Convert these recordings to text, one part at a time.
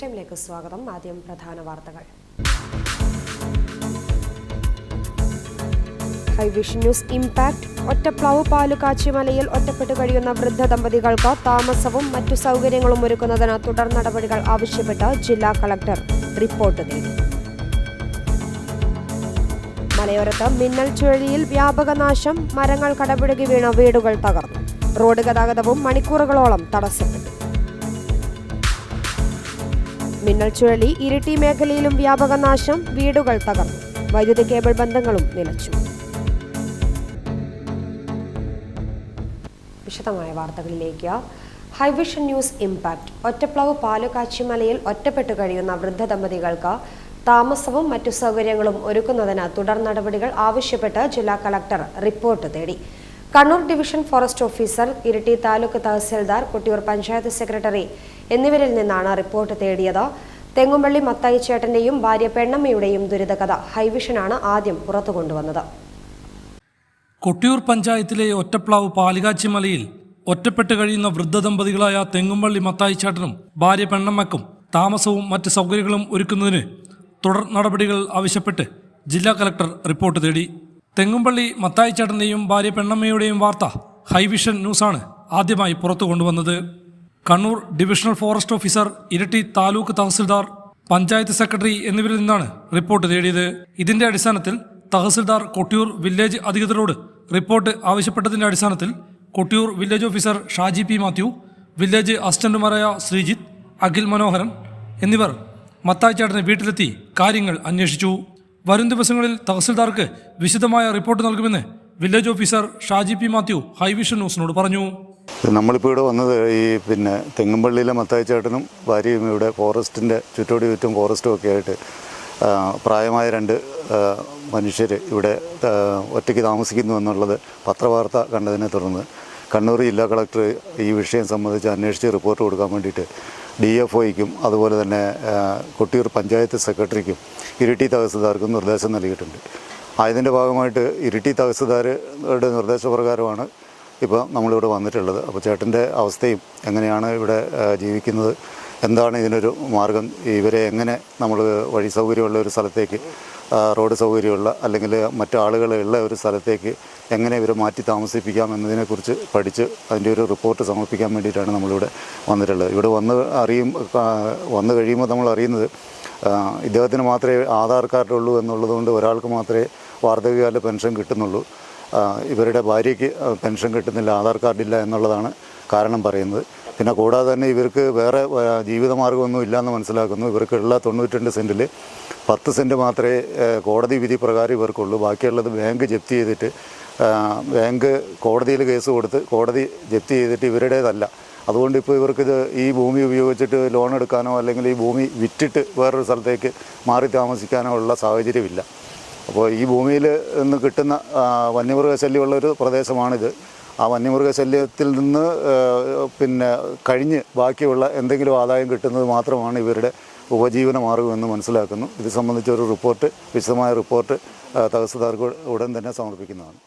ടൈമിലേക്ക് സ്വാഗതം. ആദ്യം പ്രധാന വാർത്തകൾ. Highvision news impact. Ottaplavu Palukachi മലയിൽ ഒറ്റപ്പെട്ടു കഴിയുന്ന വൃദ്ധ ദമ്പതികൾക്ക് താമസവും മറ്റു സൗകര്യങ്ങളും ഒരുക്കുന്നതിന് തുടർ നടപടികൾ ആവശ്യപ്പെട്ട് ജില്ലാ കളക്ടർ റിപ്പോർട്ട് തേടി. മലയോരത്ത് മിന്നൽ ചുഴലിയിൽ വ്യാപക നാശം. മരങ്ങൾ കടപുഴകി വീണ വീടുകൾ തകർന്നു. റോഡ് ഗതാഗതവും മണിക്കൂറുകളോളം തടസ്സപ്പെട്ടു. മിന്നൽ ചുഴലി ഇരിട്ടി മേഖലയിലും വ്യാപക നാശം. വീടുകൾ തകർന്നു. വൈദ്യുതി കേബിൾ ബന്ധങ്ങളും നിലച്ചു. വിശദമായ വാർത്തകളിലേക്ക്. Highvision news impact. Ottaplavu Palukachi മലയിൽ ഒറ്റപ്പെട്ടു കഴിയുന്ന വൃദ്ധ ദമ്പതികൾക്ക് താമസവും മറ്റു സൗകര്യങ്ങളും ഒരുക്കുന്നതിന് തുടർ നടപടികൾ ആവശ്യപ്പെട്ട് ജില്ലാ കളക്ടർ റിപ്പോർട്ട് തേടി. Kannur division forest officer, Iritty taluk tahsildar, Kottiyoor panchayat secretary എന്നിവരിൽ നിന്നാണ് റിപ്പോർട്ട് തേടിയത്. തെങ്ങുംപള്ളി മത്തായി ചേട്ടന്റെയും ഭാര്യ പെണ്ണമ്മയുടെയും ദുരിതകഥ ഹൈവിഷനാണ് ആദ്യം പുറത്തു കൊണ്ടുവന്നത്. കൊട്ടിയൂർ പഞ്ചായത്തിലെ ഒറ്റപ്ലാവ് പാലുകാച്ചി മലയിൽ ഒറ്റപ്പെട്ട് കഴിയുന്ന വൃദ്ധ ദമ്പതികളായ തെങ്ങുംപള്ളി മത്തായി ചേട്ടനും ഭാര്യ പെണ്ണമ്മക്കും താമസവും മറ്റ് സൗകര്യങ്ങളും ഒരുക്കുന്നതിന് തുടർ നടപടികൾ ആവശ്യപ്പെട്ട് ജില്ലാ കളക്ടർ റിപ്പോർട്ട് തേടി. തെങ്ങുംപള്ളി മത്തായി ചേട്ടന്റെയും ഭാര്യ പെണ്ണമ്മയുടെയും വാർത്ത ഹൈവിഷൻ ന്യൂസാണ് ആദ്യമായി പുറത്തു കൊണ്ടുവന്നത്. Kannur divisional forest officer, Iritty taluk tahsildar, panchayat secretary എന്നിവരിൽ നിന്നാണ് റിപ്പോർട്ട് തേടിയത്. ഇതിന്റെ അടിസ്ഥാനത്തിൽ തഹസിൽദാർ കൊട്ടിയൂർ വില്ലേജ് അധികൃതരോട് റിപ്പോർട്ട് ആവശ്യപ്പെട്ടതിന്റെ അടിസ്ഥാനത്തിൽ Kottiyoor village officer Shaji P Mathew, village അസിസ്റ്റന്റുമാരായ ശ്രീജിത്ത്, അഖിൽ മനോഹരൻ എന്നിവർ മത്തായി ചേട്ടന് വീട്ടിലെത്തി കാര്യങ്ങൾ അന്വേഷിച്ചു. വരും ദിവസങ്ങളിൽ തഹസിൽദാർക്ക് വിശദമായ റിപ്പോർട്ട് നൽകുമെന്ന് village officer Shaji P Mathew Highvision ന്യൂസിനോട് പറഞ്ഞു. നമ്മളിപ്പോൾ ഇവിടെ വന്നത് തെങ്ങുംപള്ളിയിലെ മത്തായി ചേട്ടനും ഭാര്യയും ഇവിടെ ഫോറസ്റ്റിൻ്റെ ചുറ്റും ഫോറസ്റ്റും ഒക്കെ ആയിട്ട് പ്രായമായ 2 മനുഷ്യർ ഇവിടെ ഒറ്റയ്ക്ക് താമസിക്കുന്നു എന്നുള്ളത് പത്രവാർത്ത കണ്ടതിനെ തുടർന്ന് കണ്ണൂർ ജില്ലാ കളക്ടർ ഈ വിഷയം സംബന്ധിച്ച് അന്വേഷിച്ച് റിപ്പോർട്ട് കൊടുക്കാൻ വേണ്ടിയിട്ട് DFOയ്ക്കും അതുപോലെ തന്നെ കൊട്ടിയൂർ പഞ്ചായത്ത് സെക്രട്ടറിക്കും ഇരിട്ടി തഹസിൽദാർക്കും നിർദ്ദേശം നൽകിയിട്ടുണ്ട്. അതിൻ്റെ ഭാഗമായിട്ട് ഇരിട്ടി തഹസിൽദാരുടെ നിർദ്ദേശപ്രകാരമാണ് ഇപ്പോൾ നമ്മളിവിടെ വന്നിട്ടുള്ളത്. അപ്പോൾ ചേട്ടൻ്റെ അവസ്ഥയും എങ്ങനെയാണ് ഇവിടെ ജീവിക്കുന്നത്, എന്താണ് ഇതിനൊരു മാർഗം, ഇവരെ എങ്ങനെ നമ്മൾ വഴി സൗകര്യമുള്ള ഒരു സ്ഥലത്തേക്ക്, റോഡ് സൗകര്യമുള്ള അല്ലെങ്കിൽ മറ്റു ആളുകളുള്ള ഒരു സ്ഥലത്തേക്ക് എങ്ങനെ ഇവരെ മാറ്റി താമസിപ്പിക്കാം എന്നതിനെക്കുറിച്ച് പഠിച്ച് അതിൻ്റെ ഒരു റിപ്പോർട്ട് സമർപ്പിക്കാൻ വേണ്ടിയിട്ടാണ് നമ്മളിവിടെ വന്നിട്ടുള്ളത്. ഇവിടെ വന്നു കഴിയുമ്പോൾ നമ്മൾ അറിയുന്നത് ഇദ്ദേഹത്തിന് മാത്രമേ ആധാർ കാർഡ് ഉള്ളൂ എന്നുള്ളതുകൊണ്ട് ഒരാൾക്ക് മാത്രമേ വാർദ്ധക്യകാല പെൻഷൻ കിട്ടുന്നുള്ളൂ. ഇവരുടെ ഭാര്യയ്ക്ക് പെൻഷൻ കിട്ടുന്നില്ല, ആധാർ കാർഡില്ല എന്നുള്ളതാണ് കാരണം പറയുന്നത്. പിന്നെ കൂടാതെ തന്നെ ഇവർക്ക് വേറെ ജീവിതമാർഗ്ഗമൊന്നും ഇല്ലയെന്ന് മനസ്സിലാക്കുന്നു. ഇവർക്കുള്ള 92 സെൻറ്റിൽ 10 സെൻറ്റ് മാത്രമേ കോടതി വിധി പ്രകാരം ഇവർക്കുള്ളൂ. ബാക്കിയുള്ളത് ബാങ്ക് ജപ്തി ചെയ്തിട്ട്, ബാങ്ക് കോടതിയിൽ കേസ് കൊടുത്ത് കോടതി ജപ്തി ചെയ്തിട്ട് ഇവരുടേതല്ല. അതുകൊണ്ട് ഇപ്പോൾ ഇവർക്കിത് ഈ ഭൂമി ഉപയോഗിച്ചിട്ട് ലോൺ എടുക്കാനോ അല്ലെങ്കിൽ ഈ ഭൂമി വിറ്റിട്ട് വേറൊരു സ്ഥലത്തേക്ക് മാറി താമസിക്കാനോ ഉള്ള സാഹചര്യമില്ല. അപ്പോൾ ഈ ഭൂമിയിൽ നിന്ന് കിട്ടുന്ന വന്യമൃഗശല്യമുള്ളൊരു പ്രദേശമാണിത്. ആ വന്യമൃഗശല്യത്തിൽ നിന്ന് കഴിഞ്ഞ് ബാക്കിയുള്ള എന്തെങ്കിലും ആദായം കിട്ടുന്നത് മാത്രമാണ് ഇവരുടെ ഉപജീവന മാർഗമെന്ന് മനസ്സിലാക്കുന്നു. ഇത് സംബന്ധിച്ചൊരു വിശദമായ റിപ്പോർട്ട് തഹസിൽദാർക്ക് ഉടൻ തന്നെ സമർപ്പിക്കുന്നതാണ്.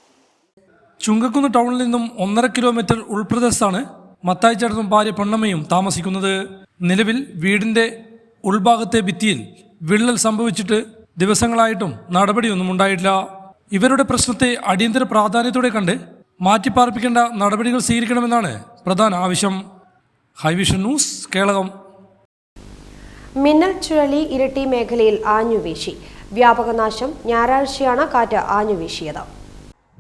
ചുങ്കക്കുന്ന് ടൗണിൽ നിന്നും 1.5 കിലോമീറ്റർ ഉൾപ്രദേശത്താണ് മത്തായി ചേട്ടനും ഭാര്യ പെണ്ണമ്മയും താമസിക്കുന്നത്. നിലവിൽ വീടിന്റെ ഉൾഭാഗത്തെ ഭിത്തിയിൽ വിള്ളൽ സംഭവിച്ചിട്ട് ദിവസങ്ങളായിട്ടും നടപടിയൊന്നും ഉണ്ടായിട്ടില്ല. ഇവരുടെ പ്രശ്നത്തെ അടിയന്തര പ്രാധാന്യത്തോടെ കണ്ട് മാറ്റിപ്പാർപ്പിക്കേണ്ട നടപടികൾ സ്വീകരിക്കണമെന്നാണ് പ്രധാന ആവശ്യം. ഹൈവിഷൻ ന്യൂസ്, കേളകം. മിന്നൽ ചുഴലി ഇരിട്ടി മേഖലയിൽ ആഞ്ഞുവീശി. വ്യാപക നാശം. ഞായറാഴ്ചയാണ് കാറ്റ് ആഞ്ഞുവീശിയത്.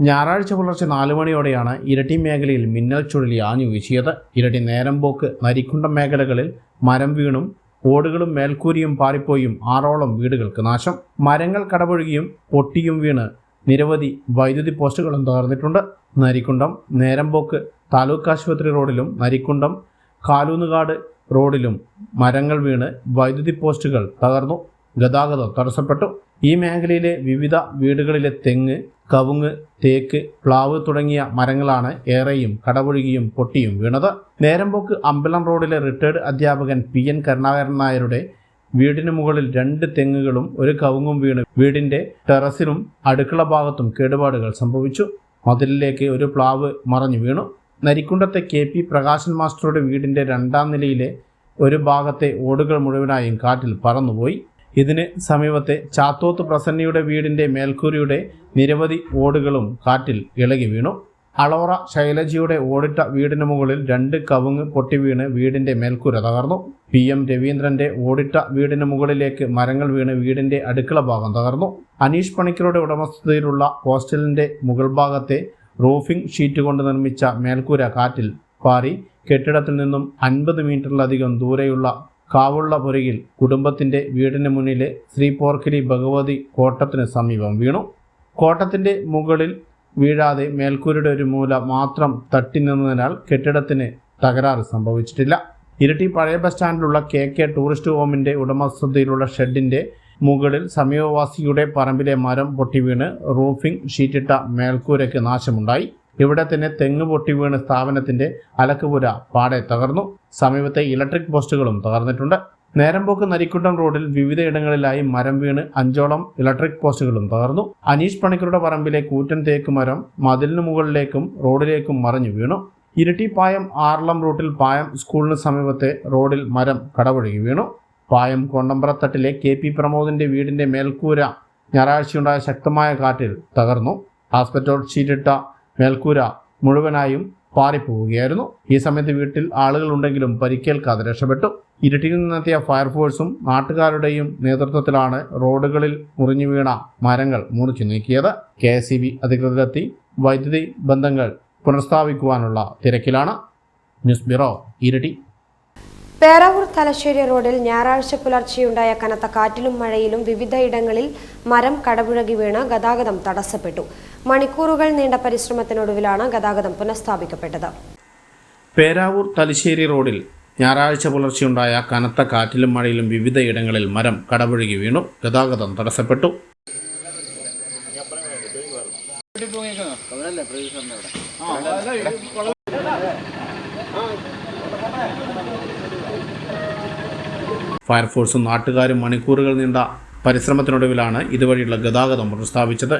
ഞായറാഴ്ച പുലർച്ചെ 4 മണിയോടെയാണ് ഇരിട്ടി മേഖലയിൽ മിന്നൽ ചുഴലി ആഞ്ഞുവീശിയത്. ഇരിട്ടി നേരമ്പോക്ക് നരിക്കുണ്ടം മേഖലകളിൽ മരം വീണും ഓടുകളും മേൽക്കൂരിയും പാറിപ്പോയും 6ഓളം വീടുകൾക്ക് നാശം. മരങ്ങൾ കടപുഴകിയും പൊട്ടിയും വീണ് നിരവധി വൈദ്യുതി പോസ്റ്റുകളും തകർന്നിട്ടുണ്ട്. നരിക്കുണ്ടം നേരമ്പോക്ക് താലൂക്ക് ആശുപത്രി റോഡിലും നരിക്കുണ്ടം കാലൂന്നുകാട് റോഡിലും മരങ്ങൾ വീണ് വൈദ്യുതി പോസ്റ്റുകൾ തകർന്നു. ഗതാഗതം തടസ്സപ്പെട്ടു. ഈ മേഖലയിലെ വിവിധ വീടുകളിലെ തെങ്ങ്, കവുങ്ങ്, തേക്ക്, പ്ലാവ് തുടങ്ങിയ മരങ്ങളാണ് ഏറെയും കടപുഴകിയും പൊട്ടിയും വീണത്. നേരമ്പോക്ക് അമ്പലം റോഡിലെ റിട്ടയർഡ് അധ്യാപകൻ PN കരുണാകരൻ നായരുടെ വീടിന് മുകളിൽ 2 തെങ്ങുകളും 1 കവുങ്ങും വീണ് വീടിന്റെ ടെറസിലും അടുക്കള ഭാഗത്തും കേടുപാടുകൾ സംഭവിച്ചു. മതിലിലേക്ക് 1 പ്ലാവ് മറഞ്ഞു വീണു. നരിക്കുണ്ടത്തെ KP പ്രകാശൻ മാസ്റ്ററുടെ വീടിന്റെ 2ാം നിലയിലെ ഒരു ഭാഗത്തെ ഓടുകൾ മുഴുവനായും കാറ്റിൽ പറന്നുപോയി. ഇതിന് സമീപത്തെ ചാത്തോത്ത് പ്രസന്നയുടെ വീടിൻ്റെ മേൽക്കൂരയുടെ നിരവധി ഓടുകളും കാറ്റിൽ ഇളകി വീണു. അളവറ ശൈലജയുടെ ഓടിട്ട വീടിന് മുകളിൽ 2 കവുങ്ങ് പൊട്ടിവീണ് വീടിൻ്റെ മേൽക്കൂര തകർന്നു. PM രവീന്ദ്രൻ്റെ ഓടിട്ട വീടിന് മുകളിലേക്ക് മരങ്ങൾ വീണ് വീടിൻ്റെ അടുക്കള ഭാഗം തകർന്നു. അനീഷ് പണിക്കരുടെ ഉടമസ്ഥതയിലുള്ള ഹോസ്റ്റലിൻ്റെ മുകൾ ഭാഗത്തെ റൂഫിംഗ് ഷീറ്റ് കൊണ്ട് നിർമ്മിച്ച മേൽക്കൂര കാറ്റിൽ പാറി കെട്ടിടത്തിൽ നിന്നും 50 മീറ്ററിലധികം ദൂരെയുള്ള കാവുള്ളപുരയിൽ കുടുംബത്തിൻ്റെ വീടിന് മുന്നിലെ ശ്രീ പോർക്കിരി ഭഗവതി കോട്ടത്തിന് സമീപം വീണു. കോട്ടത്തിൻ്റെ മുകളിൽ വീഴാതെ മേൽക്കൂരയുടെ ഒരു മൂല മാത്രം തട്ടി നിന്നതിനാൽ കെട്ടിടത്തിന് തകരാറ് സംഭവിച്ചിട്ടില്ല. ഇരിട്ടി പഴയ ബസ് സ്റ്റാൻഡിലുള്ള KK ടൂറിസ്റ്റ് ഹോമിൻ്റെ ഉടമസ്ഥതയിലുള്ള ഷെഡിൻ്റെ മുകളിൽ സമീപവാസിയുടെ പറമ്പിലെ മരം പൊട്ടിവീണ് റൂഫിംഗ് ഷീറ്റിട്ട മേൽക്കൂരയ്ക്ക് നാശമുണ്ടായി. ഇവിടെ തന്നെ തെങ്ങ് പൊട്ടിവീണ് സ്ഥാപനത്തിൻ്റെ അലക്കുപുര പാടെ തകർന്നു. സമീപത്തെ ഇലക്ട്രിക് പോസ്റ്റുകളും തകർന്നിട്ടുണ്ട്. നേരമ്പോക്ക് നരിക്കുണ്ടം റോഡിൽ വിവിധയിടങ്ങളിലായി മരം വീണ് 5ഓളം ഇലക്ട്രിക് പോസ്റ്റുകളും തകർന്നു. അനീഷ് പണിക്കരുടെ പറമ്പിലെ കൂറ്റൻ തേക്ക് മരം മതിലിന് മുകളിലേക്കും റോഡിലേക്കും മറിഞ്ഞു വീണു. ഇരിട്ടി പായം ആർളം റൂട്ടിൽ പായം സ്കൂളിന് സമീപത്തെ റോഡിൽ മരം കടപുഴകി വീണു. പായം കൊണ്ടമ്പ്രത്തട്ടിലെ KP പ്രമോദിന്റെ വീടിന്റെ മേൽക്കൂര ഞായറാഴ്ചയുണ്ടായ ശക്തമായ കാറ്റിൽ തകർന്നു. ആസ്പെറ്റോൾ ഷീറ്റിട്ട മേൽക്കൂര മുഴുവനായും പാറിപ്പോവുകയായിരുന്നു. ഈ സമയത്ത് വീട്ടിൽ ആളുകളുണ്ടെങ്കിലും പരിക്കേൽക്കാതെ രക്ഷപ്പെട്ടു. ഇരിട്ടിയിൽ നിന്നെത്തിയ ഫയർഫോഴ്സും നാട്ടുകാരുടെയും നേതൃത്വത്തിലാണ് റോഡുകളിൽ മുറിഞ്ഞു വീണ മരങ്ങൾ മുറിച്ചു നീക്കിയത്. KSEB അധികൃതരെത്തി വൈദ്യുതി ബന്ധങ്ങൾ പുനഃസ്ഥാപിക്കുവാനുള്ള തിരക്കിലാണ്. News bureau, Iritty. പേരാവൂർ തലശ്ശേരി റോഡിൽ ഞായറാഴ്ച പുലർച്ചെയുണ്ടായ കനത്ത കാറ്റിലും മഴയിലും വിവിധയിടങ്ങളിൽ മരം കടപുഴകി വീണ് ഗതാഗതം തടസ്സപ്പെട്ടു. മണിക്കൂറുകൾ നീണ്ട പരിശ്രമത്തിനൊടുവിലാണ് ഗതാഗതം പുനഃസ്ഥാപിക്കപ്പെട്ടത്. പേരാവൂർ തലശ്ശേരി റോഡിൽ ഞായറാഴ്ച പുലർച്ചെയുണ്ടായ കനത്ത കാറ്റിലും മഴയിലും വിവിധയിടങ്ങളിൽ മരം കടപുഴകി വീണു ഗതാഗതം തടസ്സപ്പെട്ടു. ഫയർഫോഴ്സും നാട്ടുകാരും മണിക്കൂറുകൾ നീണ്ട പരിശ്രമത്തിനൊടുവിലാണ് ഇതുവഴിയുള്ള ഗതാഗതം പുനഃസ്ഥാപിച്ചത്.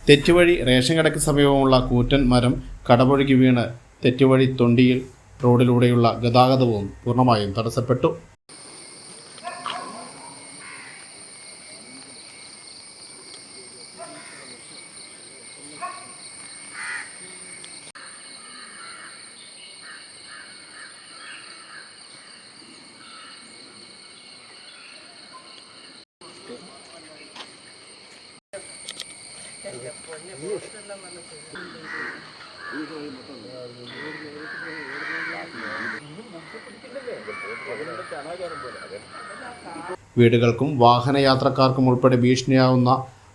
തെറ്റുവഴി റേഷൻ കടയ്ക്ക് സമീപമുള്ള കൂറ്റൻ മരം കടപുഴകി വീണ് തെറ്റുവഴി തൊണ്ടിയിൽ റോഡിലൂടെയുള്ള ഗതാഗതവും പൂർണ്ണമായും തടസ്സപ്പെട്ടു. വീടുകൾക്കും വാഹനയാത്രക്കാർക്കും ഉൾപ്പെടെ ഭീഷണിയാവുന്ന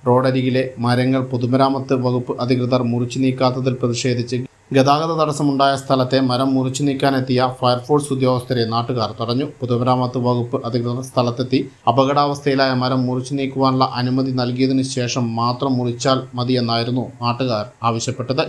റോഡരികിലെ മരങ്ങൾ പൊതുമരാമത്ത് വകുപ്പ് അധികൃതർ മുറിച്ചു നീക്കാത്തതിൽ പ്രതിഷേധിച്ച് ഗതാഗത തടസ്സമുണ്ടായ സ്ഥലത്തെ മരം മുറിച്ചു നീക്കാനെത്തിയ ഫയർഫോഴ്സ് ഉദ്യോഗസ്ഥരെ നാട്ടുകാർ തടഞ്ഞു. പൊതുമരാമത്ത് വകുപ്പ് അധികൃതർ സ്ഥലത്തെത്തി അപകടാവസ്ഥയിലായ മരം മുറിച്ചു നീക്കുവാനുള്ള അനുമതി നൽകിയതിനു ശേഷം മാത്രം മുറിച്ചാൽ മതിയെന്നായിരുന്നു നാട്ടുകാർ ആവശ്യപ്പെട്ടത്.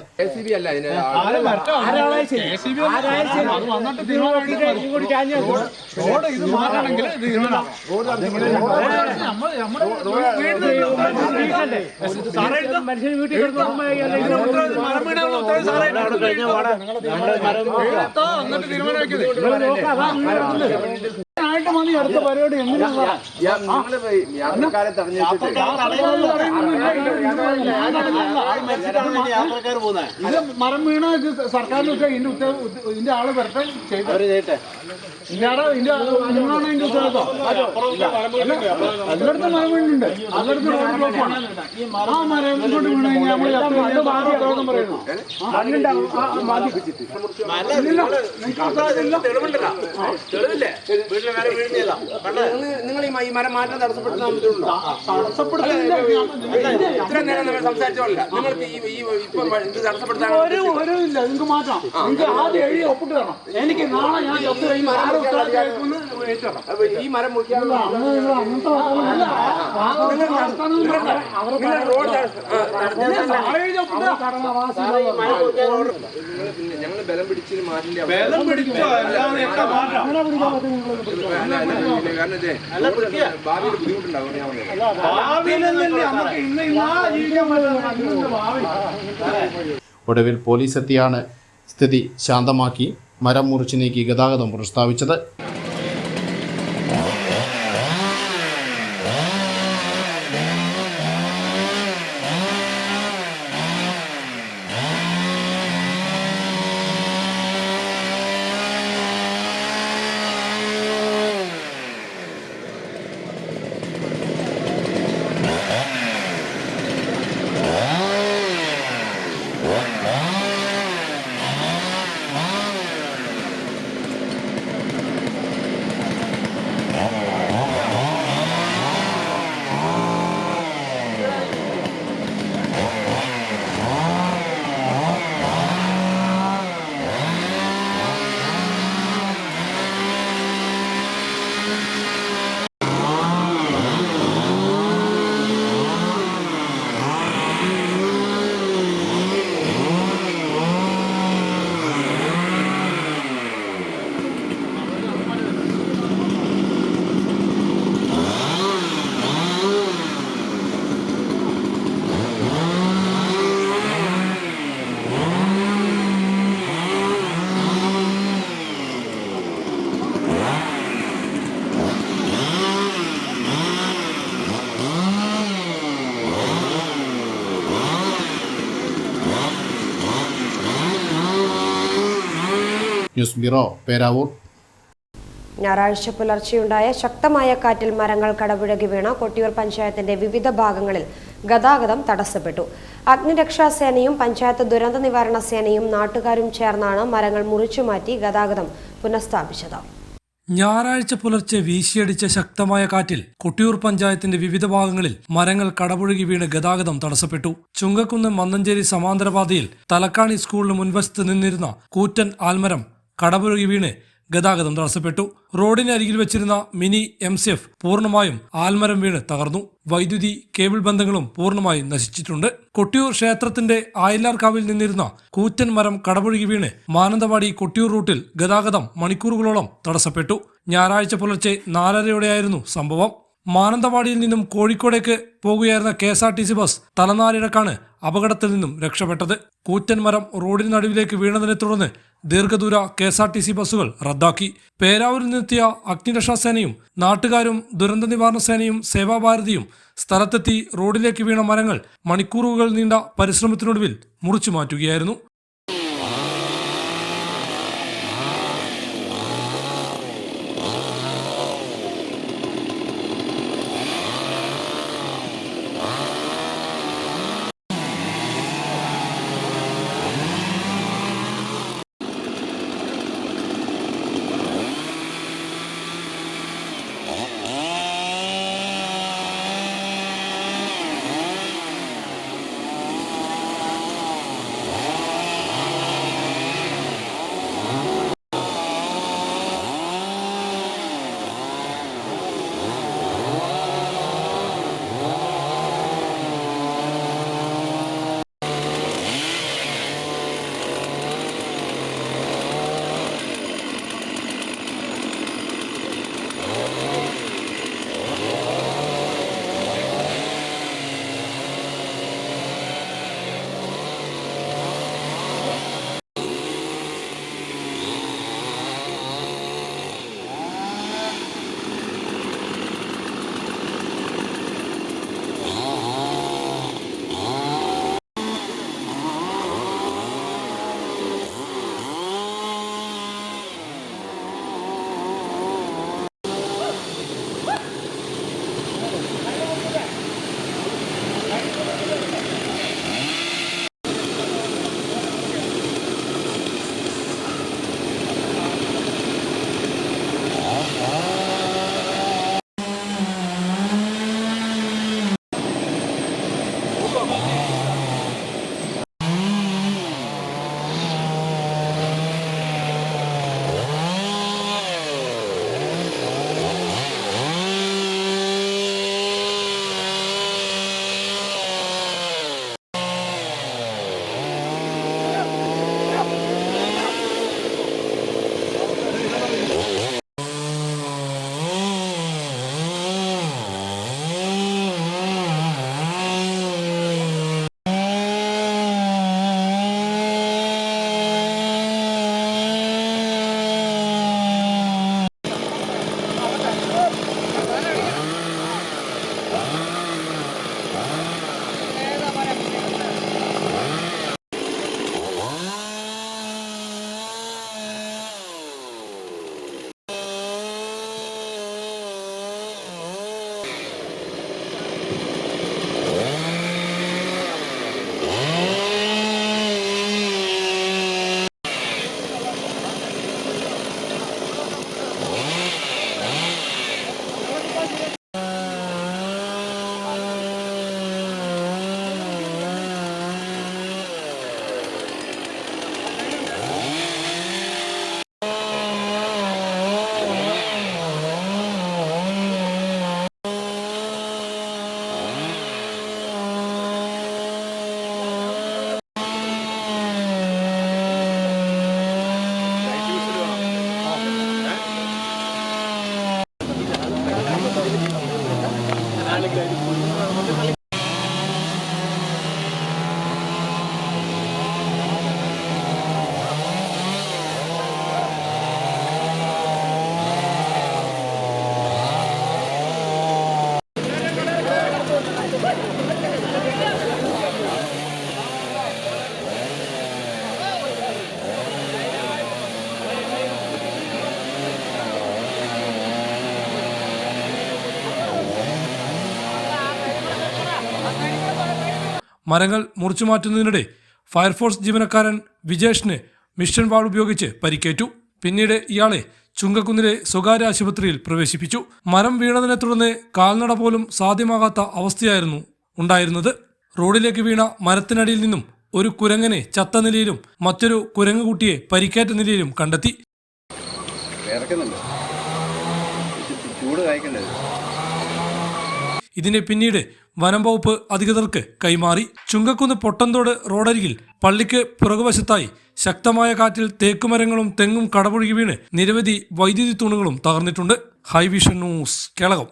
അടുത്ത പരിപാടി ഇത് മരം വീണ സർക്കാരിന് ഇതിന്റെ ആള് വരട്ടെ ചെയ്തേ ഇതിന്റെ ഉത്തരവാദിത്വം എല്ലായിടത്തും മരം വീണുണ്ട്. എല്ലായിടത്തും റോഡ് ബ്ലോക്കാണ്. ആ മരം ഇങ്ങോട്ട് വീണ് നമ്മൾ പറയുന്നു. തെളിവില്ല നിങ്ങൾ ഈ മരം മാറ്റാൻ തടസ്സപ്പെടുത്താൻ ബുദ്ധിമുട്ടുണ്ടോ? ഇത്ര നേരം നമ്മൾ സംസാരിച്ചോളല്ല. നിങ്ങൾക്ക് ഇപ്പം ഇത് തടസ്സപ്പെടുത്താൻ നിങ്ങൾക്ക് മാറ്റാം. നിങ്ങൾക്ക് ആദ്യം എഴുതി ഒപ്പിട്ട് തരണം. എനിക്ക് നാളെ ഞാൻ ഈ മരം മുറിക്കാൻ ഞങ്ങൾ ബലം പിടിച്ച് മാറ്റില്ല. ഭാവിയിൽ ബുദ്ധിമുട്ടുണ്ടാവും. ഒടുവിൽ പോലീസ് എത്തിയാണ് സ്ഥിതി ശാന്തമാക്കി മരം മുറിച്ചു നീക്കി ഗതാഗതം പുനഃസ്ഥാപിച്ചത്. News bureau, Peravoor. ഞായറാഴ്ച പുലർച്ചെയുണ്ടായ ശക്തമായ കാറ്റിൽ മരങ്ങൾ കടപുഴകി വീണ കൊട്ടിയൂർ പഞ്ചായത്തിന്റെ വിവിധ ഭാഗങ്ങളിൽ ഗതാഗതം തടസ്സപ്പെട്ടു. അഗ്നിരക്ഷാസേനയും പഞ്ചായത്ത് ദുരന്ത നിവാരണ സേനയും നാട്ടുകാരും ചേർന്നാണ് മരങ്ങൾ മുറിച്ചുമാറ്റി ഗതാഗതം പുനഃസ്ഥാപിച്ചത്. ഞായറാഴ്ച പുലർച്ചെ വീശിയടിച്ച ശക്തമായ കാറ്റിൽ കൊട്ടിയൂർ പഞ്ചായത്തിന്റെ വിവിധ ഭാഗങ്ങളിൽ മരങ്ങൾ കടപുഴകി വീണ് ഗതാഗതം തടസ്സപ്പെട്ടു. ചുങ്കക്കുന്ന് മന്നഞ്ചേരി സമാന്തരപാതയിൽ തലക്കാണി സ്കൂളിന് മുൻവശത്ത് നിന്നിരുന്ന കൂറ്റൻ ആൽമരം കടപുഴകി വീണ് ഗതാഗതം തടസ്സപ്പെട്ടു. റോഡിന് അരികിൽ വെച്ചിരുന്ന മിനി MCF പൂർണ്ണമായും ആൽമരം വീണ് തകർന്നു. വൈദ്യുതി കേബിൾ ബന്ധങ്ങളും പൂർണ്ണമായും നശിച്ചിട്ടുണ്ട്. കൊട്ടിയൂർ ക്ഷേത്രത്തിന്റെ ആയില്ലാർക്കാവിൽ നിന്നിരുന്ന കൂറ്റൻ മരം കടപുഴകി വീണ് മാനന്തവാടി കൊട്ടിയൂർ റൂട്ടിൽ ഗതാഗതം മണിക്കൂറുകളോളം തടസ്സപ്പെട്ടു. ഞായറാഴ്ച പുലർച്ചെ 4:30യോടെയായിരുന്നു സംഭവം. മാനന്തവാടിയിൽ നിന്നും കോഴിക്കോടേക്ക് പോകുകയായിരുന്ന KSRTC ബസ് തലനാരിഴക്കാണ് അപകടത്തിൽ നിന്നും രക്ഷപ്പെട്ടത്. കൂറ്റൻ മരം റോഡിന് നടുവിലേക്ക് വീണതിനെ തുടർന്ന് ദീർഘദൂര KSRTC ബസ്സുകൾ റദ്ദാക്കി. പേരാവൂരിൽ നിന്നെത്തിയ അഗ്നിരക്ഷാസേനയും നാട്ടുകാരും ദുരന്ത നിവാരണ സേനയും സേവാഭാരതിയും സ്ഥലത്തെത്തി റോഡിലേക്ക് വീണ മരങ്ങൾ മണിക്കൂറുകൾ നീണ്ട പരിശ്രമത്തിനൊടുവിൽ മുറിച്ചു മാറ്റുകയായിരുന്നു. മരങ്ങൾ മുറിച്ചു മാറ്റുന്നതിനിടെ ഫയർഫോഴ്സ് ജീവനക്കാരൻ വിജേഷിന് മിഷൻ വാൾ ഉപയോഗിച്ച് പരിക്കേറ്റു. പിന്നീട് ഇയാളെ ചുങ്കക്കുന്നിലെ സ്വകാര്യ ആശുപത്രിയിൽ പ്രവേശിപ്പിച്ചു. മരം വീണതിനെ തുടർന്ന് കാൽനട പോലും സാധ്യമാകാത്ത അവസ്ഥയായിരുന്നു ഉണ്ടായിരുന്നത്. റോഡിലേക്ക് വീണ മരത്തിനടിയിൽ നിന്നും ഒരു കുരങ്ങനെ ചത്ത നിലയിലും മറ്റൊരു കുരങ്ങുകുട്ടിയെ പരിക്കേറ്റ നിലയിലും കണ്ടെത്തി. ഇതിനെ പിന്നീട് വനം വകുപ്പ് അധികൃതർക്ക് കൈമാറി. ചുങ്കക്കുന്ന് പൊട്ടന്തോട് റോഡരികിൽ പള്ളിക്ക് പുറകുവശത്തായി ശക്തമായ കാറ്റിൽ തേക്കുമരങ്ങളും തെങ്ങും കടപുഴകി വീണ് നിരവധി വൈദ്യുതി തൂണുകളും തകർന്നിട്ടുണ്ട്. ഹൈവിഷൻ ന്യൂസ്, കേളകം.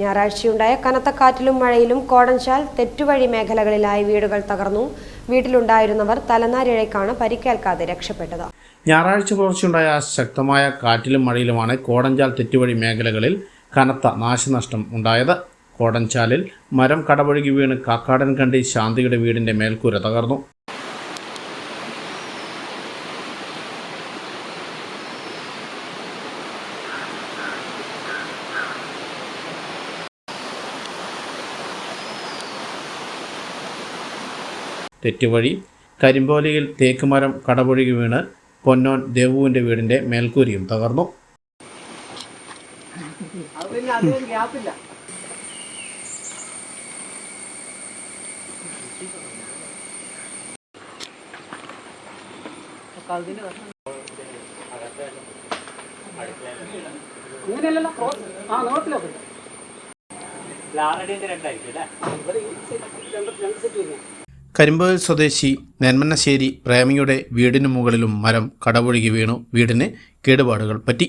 ഞായറാഴ്ചയുണ്ടായ കനത്ത കാറ്റിലും മഴയിലും കോടഞ്ചാൽ തെറ്റുവഴി മേഖലകളിലായി വീടുകൾ തകർന്നു. വീട്ടിലുണ്ടായിരുന്നവർ തലനാരിഴയ്ക്കാണ് പരിക്കേൽക്കാതെ രക്ഷപ്പെട്ടത്. ഞായറാഴ്ച പുലർച്ചെയുണ്ടായ ശക്തമായ കാറ്റിലും മഴയിലുമാണ് കോടഞ്ചാൽ തെറ്റുവഴി മേഖലകളിൽ കനത്ത നാശനഷ്ടം ഉണ്ടായത്. കോടഞ്ചാലിൽ മരം കടപുഴകി വീണ് കാക്കാടൻ കണ്ടി ശാന്തിയുടെ വീടിന്റെ മേൽക്കൂര തകർന്നു. തെറ്റുവഴി കരിമ്പോലിയിൽ തേക്കുമരം കടപുഴകി വീണ് പൊന്നോൻ ദേവുവിൻ്റെ വീടിൻ്റെ മേൽക്കൂരയും തകർന്നു. കരിമ്പോയിൽ സ്വദേശി നെന്മന്നശ്ശേരി പ്രേമിയുടെ വീടിനു മുകളിലും മരം കടപുഴകി വീണു. വീടിന് കേടുപാടുകൾ പറ്റി.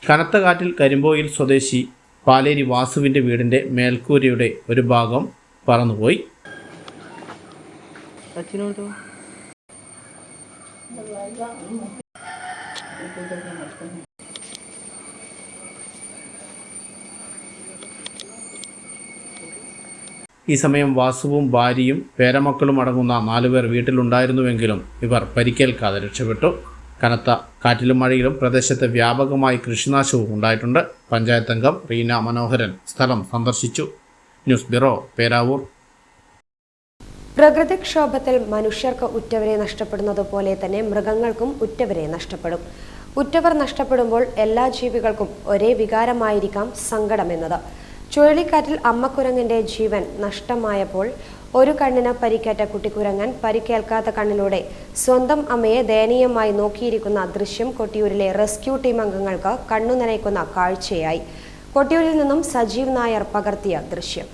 കനത്ത കാറ്റിൽ കരിമ്പോയിൽ സ്വദേശി പാലേരി വാസുവിൻ്റെ വീടിൻ്റെ മേൽക്കൂരയുടെ ഒരു ഭാഗം പറന്നുപോയി. ഈ സമയം വാസുവും ഭാര്യയും പേരമക്കളും അടങ്ങുന്ന 4 പേർ വീട്ടിലുണ്ടായിരുന്നുവെങ്കിലും ഇവർ പരിക്കേൽക്കാതെ രക്ഷപ്പെട്ടു. കനത്ത കാറ്റിലും മഴയിലും പ്രദേശത്ത് വ്യാപകമായി കൃഷിനാശവും ഉണ്ടായിട്ടുണ്ട്. പഞ്ചായത്ത് അംഗം റീന മനോഹരൻ സ്ഥലം സന്ദർശിച്ചു. News bureau, Peravoor. പ്രകൃതിക്ഷോഭത്തിൽ മനുഷ്യർക്ക് ഉറ്റവരെ നഷ്ടപ്പെടുന്നത് പോലെ തന്നെ മൃഗങ്ങൾക്കും ഉറ്റവരെ നഷ്ടപ്പെടും. ഉറ്റവർ നഷ്ടപ്പെടുമ്പോൾ എല്ലാ ജീവികൾക്കും ഒരേ വികാരമായിരിക്കാം സങ്കടമെന്നത്. ചുഴലിക്കാറ്റിൽ അമ്മക്കുരങ്ങന്റെ ജീവൻ നഷ്ടമായപ്പോൾ ഒരു കണ്ണിന് പരിക്കേറ്റ കുട്ടിക്കുരങ്ങൻ പരിക്കേൽക്കാത്ത കണ്ണിലൂടെ സ്വന്തം അമ്മയെ ദയനീയമായി നോക്കിയിരിക്കുന്ന ദൃശ്യം കൊട്ടിയൂരിലെ റെസ്ക്യൂ ടീം അംഗങ്ങൾക്ക് കണ്ണു നനയ്ക്കുന്ന കാഴ്ചയായി. കൊട്ടിയൂരിൽ നിന്നും സജീവ് നായർ പകർത്തിയ ദൃശ്യം.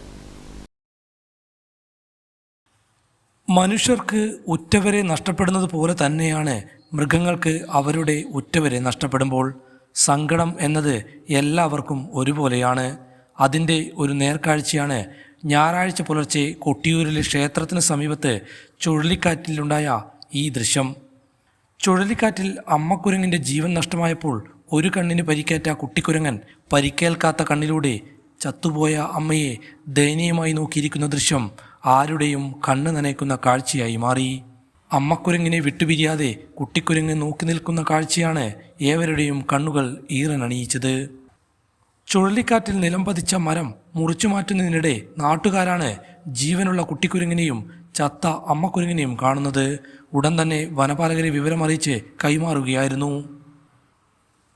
മനുഷ്യർക്ക് ഉറ്റവരെ നഷ്ടപ്പെടുന്നത് പോലെ തന്നെയാണ് മൃഗങ്ങൾക്ക് അവരുടെ ഉറ്റവരെ നഷ്ടപ്പെടുമ്പോൾ സങ്കടം എന്നത് എല്ലാവർക്കും ഒരുപോലെയാണ്. അതിൻ്റെ ഒരു നേർക്കാഴ്ചയാണ് ഞായറാഴ്ച പുലർച്ചെ കൊട്ടിയൂരിലെ ക്ഷേത്രത്തിന് സമീപത്ത് ചുഴലിക്കാറ്റിലുണ്ടായ ഈ ദൃശ്യം. ചുഴലിക്കാറ്റിൽ അമ്മക്കുരങ്ങിൻ്റെ ജീവൻ നഷ്ടമായപ്പോൾ ഒരു കണ്ണിന് പരിക്കേറ്റ കുട്ടിക്കുരങ്ങൻ പരിക്കേൽക്കാത്ത കണ്ണിലൂടെ ചത്തുപോയ അമ്മയെ ദയനീയമായി നോക്കിയിരിക്കുന്ന ദൃശ്യം ആരുടെയും കണ്ണ് നനയ്ക്കുന്ന കാഴ്ചയായി മാറി. അമ്മക്കുരങ്ങിനെ വിട്ടുപിരിയാതെ കുട്ടിക്കുരങ്ങ് നോക്കി നിൽക്കുന്ന കാഴ്ചയാണ് ഏവരുടെയും കണ്ണുകൾ ഈറനണിയിച്ചത്. ചുഴലിക്കാറ്റിൽ നിലം പതിച്ച മരം മുറിച്ചു മാറ്റുന്നതിനിടെ നാട്ടുകാരാണ് ജീവനുള്ള കുട്ടിക്കുരങ്ങിനെയും ചത്ത അമ്മക്കുരങ്ങിനെയും കാണുന്നത്. ഉടൻ തന്നെ വനപാലകരെ വിവരമറിയിച്ച് കൈമാറുകയായിരുന്നു.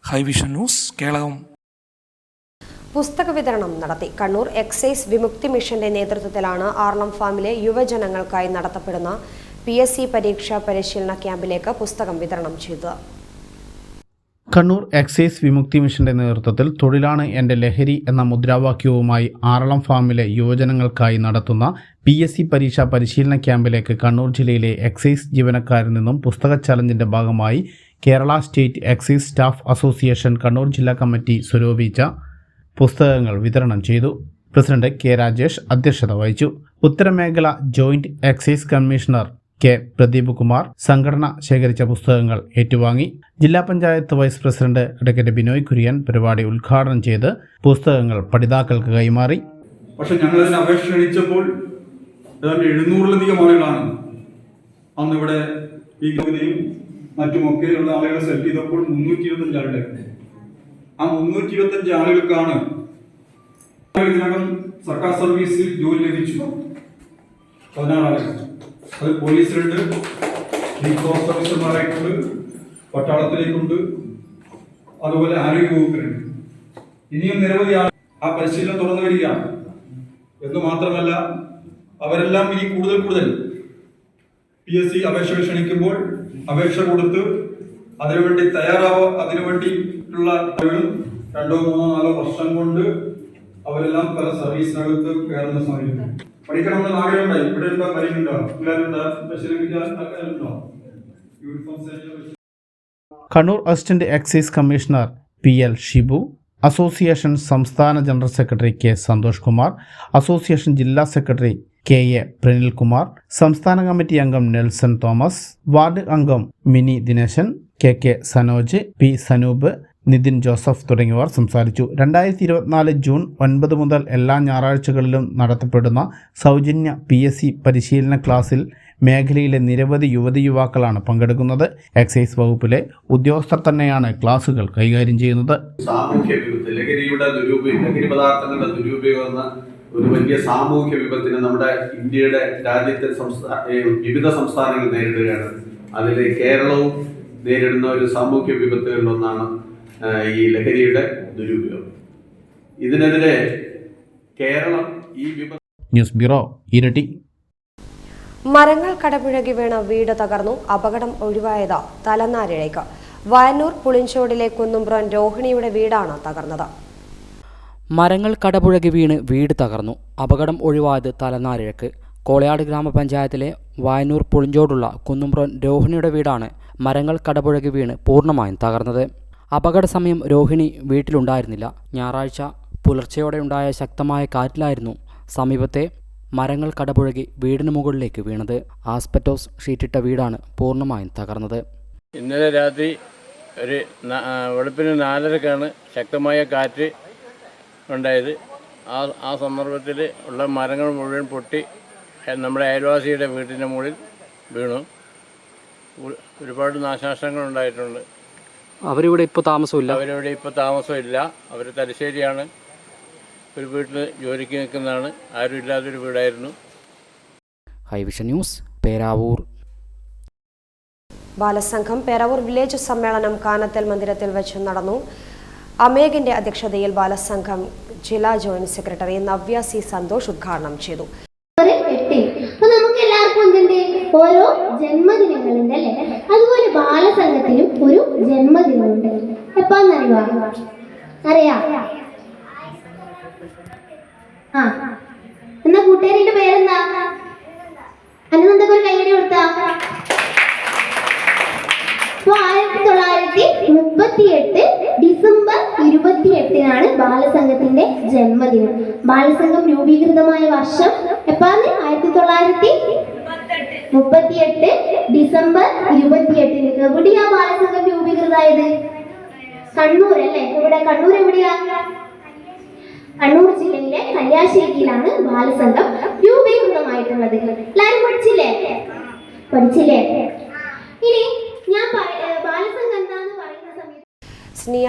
ഹൈവിഷൻ ന്യൂസ്, കേളകം. പുസ്തക വിതരണം നടത്തി. കണ്ണൂർ എക്സൈസ് വിമുക്തി മിഷന്റെ നേതൃത്വത്തിലാണ് ആർളം ഫാമിലെ യുവജനങ്ങൾക്കായി നടത്തപ്പെടുന്ന PSC പരീക്ഷാ പരിശീലന ക്യാമ്പിലേക്ക് പുസ്തകം വിതരണം ചെയ്തത്. കണ്ണൂർ എക്സൈസ് വിമുക്തി മിഷന്റെ നേതൃത്വത്തിൽ തൊഴിലാണ് എൻ്റെ ലഹരി എന്ന മുദ്രാവാക്യവുമായി ആറളം ഫാമിലെ യുവജനങ്ങൾക്കായി നടത്തുന്ന PSC പരീക്ഷാ പരിശീലന ക്യാമ്പിലേക്ക് കണ്ണൂർ ജില്ലയിലെ എക്സൈസ് ജീവനക്കാരിൽ നിന്നും പുസ്തക ചലഞ്ചിൻ്റെ ഭാഗമായി Kerala state excise staff association Kannur ജില്ലാ കമ്മിറ്റി സ്വരൂപിച്ച പുസ്തകങ്ങൾ വിതരണം ചെയ്തു. President K. രാജേഷ് അധ്യക്ഷത വഹിച്ചു. ഉത്തരമേഖല joint excise commissioner K Pradeep Kumar സംഘടന ശേഖരിച്ച പുസ്തകങ്ങൾ ഏറ്റുവാങ്ങി. ജില്ലാ panchayat vice president advocate Binoy Kurian പരിപാടി ഉദ്ഘാടനം ചെയ്ത് പുസ്തകങ്ങൾ പഠിതാക്കൾക്ക് കൈമാറി. പക്ഷെ ഞങ്ങളതിന് അപേക്ഷ ക്ഷണിച്ചപ്പോൾ ഏതാണ്ട് 700-ലധികം ആളുകളാണ് അന്നിവിടെ ഈ കവിതയും മറ്റുമൊക്കെയുള്ള ആളുകളെ സെലക്ട് ചെയ്തപ്പോൾ 325 ആളുടെ ആ 325 ആളുകൾക്കാണ് ഇതിനകം സർക്കാർ സർവീസിൽ ജോലി ലഭിച്ചു. 16 ആളുകൾ. അത് പോലീസിലുണ്ട്, ഫോറസ്റ്റ് ഓഫീസർമാരായിട്ടുണ്ട്, പട്ടാളത്തിലേക്കുണ്ട്, അതുപോലെ ആരോഗ്യ വകുപ്പിലുണ്ട്. ഇനിയും നിരവധി ആ പരിശീലനം തുറന്നു വരികയാണ് എന്ന് മാത്രമല്ല അവരെല്ലാം ഇനി കൂടുതൽ PSC അപേക്ഷകൾ ക്ഷണിക്കുമ്പോൾ അപേക്ഷ കൊടുത്ത് അതിനുവേണ്ടി അതിനുവേണ്ടിയിട്ടുള്ള 2, 3, 4 വർഷം കൊണ്ട് അവരെല്ലാം പല സർവീസിനകത്ത് കയറുന്ന സമയത്ത് പഠിക്കണമെന്ന് ആഗ്രഹമുണ്ടായി. ഇവിടെ എന്താ പറയുന്നുണ്ടോ? Kannur assistant excise commissioner PL Shibu, association സംസ്ഥാന general secretary K Santhosh Kumar, association ജില്ലാ സെക്രട്ടറി KA പ്രനിൽകുമാർ, സംസ്ഥാന കമ്മിറ്റി അംഗം നെൽസൺ തോമസ്, വാർഡ് അംഗം Mini Dineshan, KK Sanoj, P Sanoop, Nithin Joseph തുടങ്ങിയവർ സംസാരിച്ചു. 2024 ജൂൺ 9 മുതൽ എല്ലാ ഞായറാഴ്ചകളിലും നടത്തപ്പെടുന്ന സൗജന്യ PSC പരിശീലന ക്ലാസ്സിൽ മേഖലയിലെ നിരവധി യുവതിയുവാക്കളാണ് പങ്കെടുക്കുന്നത്. എക്സൈസ് വകുപ്പിലെ ഉദ്യോഗസ്ഥർ തന്നെയാണ് ക്ലാസുകൾ കൈകാര്യം ചെയ്യുന്നത്. സാമൂഹ്യ വിപത്ത്, ലഹരി പദാർത്ഥങ്ങളുടെ ദുരുപയോഗം എന്ന ഒരു വലിയ സാമൂഹ്യ വിപത്തിനെ നമ്മുടെ ഇന്ത്യയുടെ രാജ്യത്തെ വിവിധ സംസ്ഥാനങ്ങൾ നേരിടുകയാണ്. അതിൽ കേരളവും നേരിടുന്ന ഒരു സാമൂഹ്യ വിപത്തുകളിലൊന്നാണ് ഈ ലഹരിയുടെ ദുരുപയോഗം. ഇതിനെതിരെ കേരളം ഈ വിപത്ത്. ന്യൂസ് ബ്യൂറോ, ഇരട്ടി. മരങ്ങൾ കടപുഴകി വീണ വീട് തകർന്നു. അപകടം ഒഴിവായത് തലനാരിഴയ്ക്ക്. വയന്നൂർ പുളിഞ്ചോടിലെ കുന്നുംബ്രോൻ രോഹിണിയുടെ വീടാണ് തകർന്നത്. മരങ്ങൾ കടപുഴകി വീണ് വീട് തകർന്നു. അപകടം ഒഴിവായത് തലനാരിഴക്ക്. കോളയാട് ഗ്രാമപഞ്ചായത്തിലെ വയന്നൂർ പുളിഞ്ചോടുള്ള കുന്നുംബ്രോൻ രോഹിണിയുടെ വീടാണ് മരങ്ങൾ കടപുഴകി വീണ് പൂർണ്ണമായും തകർന്നത്. അപകട സമയം രോഹിണി വീട്ടിലുണ്ടായിരുന്നില്ല. ഞായറാഴ്ച പുലർച്ചെയോടെ ഉണ്ടായ ശക്തമായ കാറ്റിലായിരുന്നു സമീപത്തെ മരങ്ങൾ കടപുഴകി വീടിന് മുകളിലേക്ക് വീണത്. ആസ്പെറ്റോസ് ഷീറ്റിട്ട വീടാണ് പൂർണ്ണമായും തകർന്നത്. ഇന്നലെ രാത്രി ഒരു വെളുപ്പിന് 4:30-ക്കാണ് ശക്തമായ കാറ്റ് ഉണ്ടായത്. ആ സന്ദർഭത്തിൽ ഉള്ള മരങ്ങൾ മുഴുവൻ പൊട്ടി നമ്മുടെ അയൽവാസിയുടെ വീട്ടിൻ്റെ മുകളിൽ വീണു. ഒരുപാട് നാശനഷ്ടങ്ങൾ ഉണ്ടായിട്ടുണ്ട്. അവരിവിടെ ഇപ്പോൾ താമസമില്ല. അവർ തലശ്ശേരിയാണ്. ഒരു വീട്ടിൽ ജോലിക്ക് നിൽക്കുന്നതാണ്. ആരും ഇല്ലാത്തൊരു വീടായിരുന്നു. Hivision news, Peravoor. Balasangham Peravoor village സമ്മേളനം കാനത്തൽ മന്ദിരത്തിൽ വെച്ച് നടന്നു. അമേഗിന്റെ അധ്യക്ഷതയിൽ ബാലസംഘം ജില്ലാ joint secretary Navya C Santhosh ഉദ്ഘാടനം ചെയ്തു. നമുക്ക് എല്ലാവർക്കും എന്തുണ്ട്, ഓരോ ജന്മദിനങ്ങളുണ്ട് അല്ലേ? അതുപോലെ ബാലസംഘത്തിനും ഒരു ജന്മദിനമുണ്ട്. എപ്പാന്നറിയോ? അറിയാം. എന്നാ കൂട്ടുകാരിയുടെ പേരെന്താ? അതിനെന്തൊക്കെ ഒരു കൈയടി കൊടുത്താ? 1938 ഡിസംബർ 28-നാണ് ബാലസംഘത്തിന്റെ ജന്മദിനം. ബാലസംഘം രൂപീകൃതമായ വർഷം എപ്പാന്ന്? 1938 ഡിസംബർ 28-ന്. എവിടെയാ ബാലസംഘം രൂപീകൃതമായത്? കണ്ണൂർ അല്ലേ? ഇവിടെ കണ്ണൂർ എവിടെയാ? കണ്ണൂർ ജില്ലയിലെ കല്യാശ്ശേരിയിലാണ് ബാലസംഘം രൂപീകൃതമായിട്ടുള്ളത്. എല്ലാവരും പഠിച്ചില്ലേ? ഇനി ഞാൻ ബാലസംഘം എന്താന്ന് പറയുന്ന സമയത്ത് Sniya,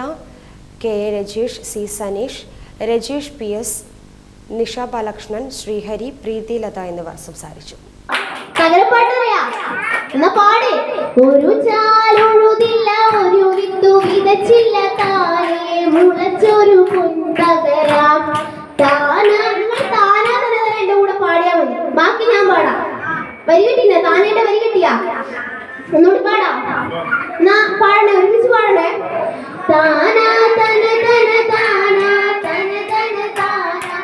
KA Rajeesh, C Saneesh, Rajeesh PS, Nisha Balakrishnan, Sreehari, പ്രീതി ലത എന്നിവർ സംസാരിച്ചു. നഗരപ്പാട്ടറിയാ? എന്നാ പാട്. ഒരു ചാലുഴുതില്ല, ഒരു വിത്തു വിതച്ചില്ല, താനേ മുളച്ചൊരു പൊന്തകരാം. എന്റെ കൂടെ പാടിയാ മതി, ബാക്കി ഞാൻ പാടാം. വരി കിട്ടില്ല, താനേന്റെ വരി കിട്ടിയാ? ഒന്നുകൂടി പാടാം. എന്നാ പാടണേ, ഒരുമിച്ച് പാടണേ. താനാ തന തന താനാ തന തന താനാ.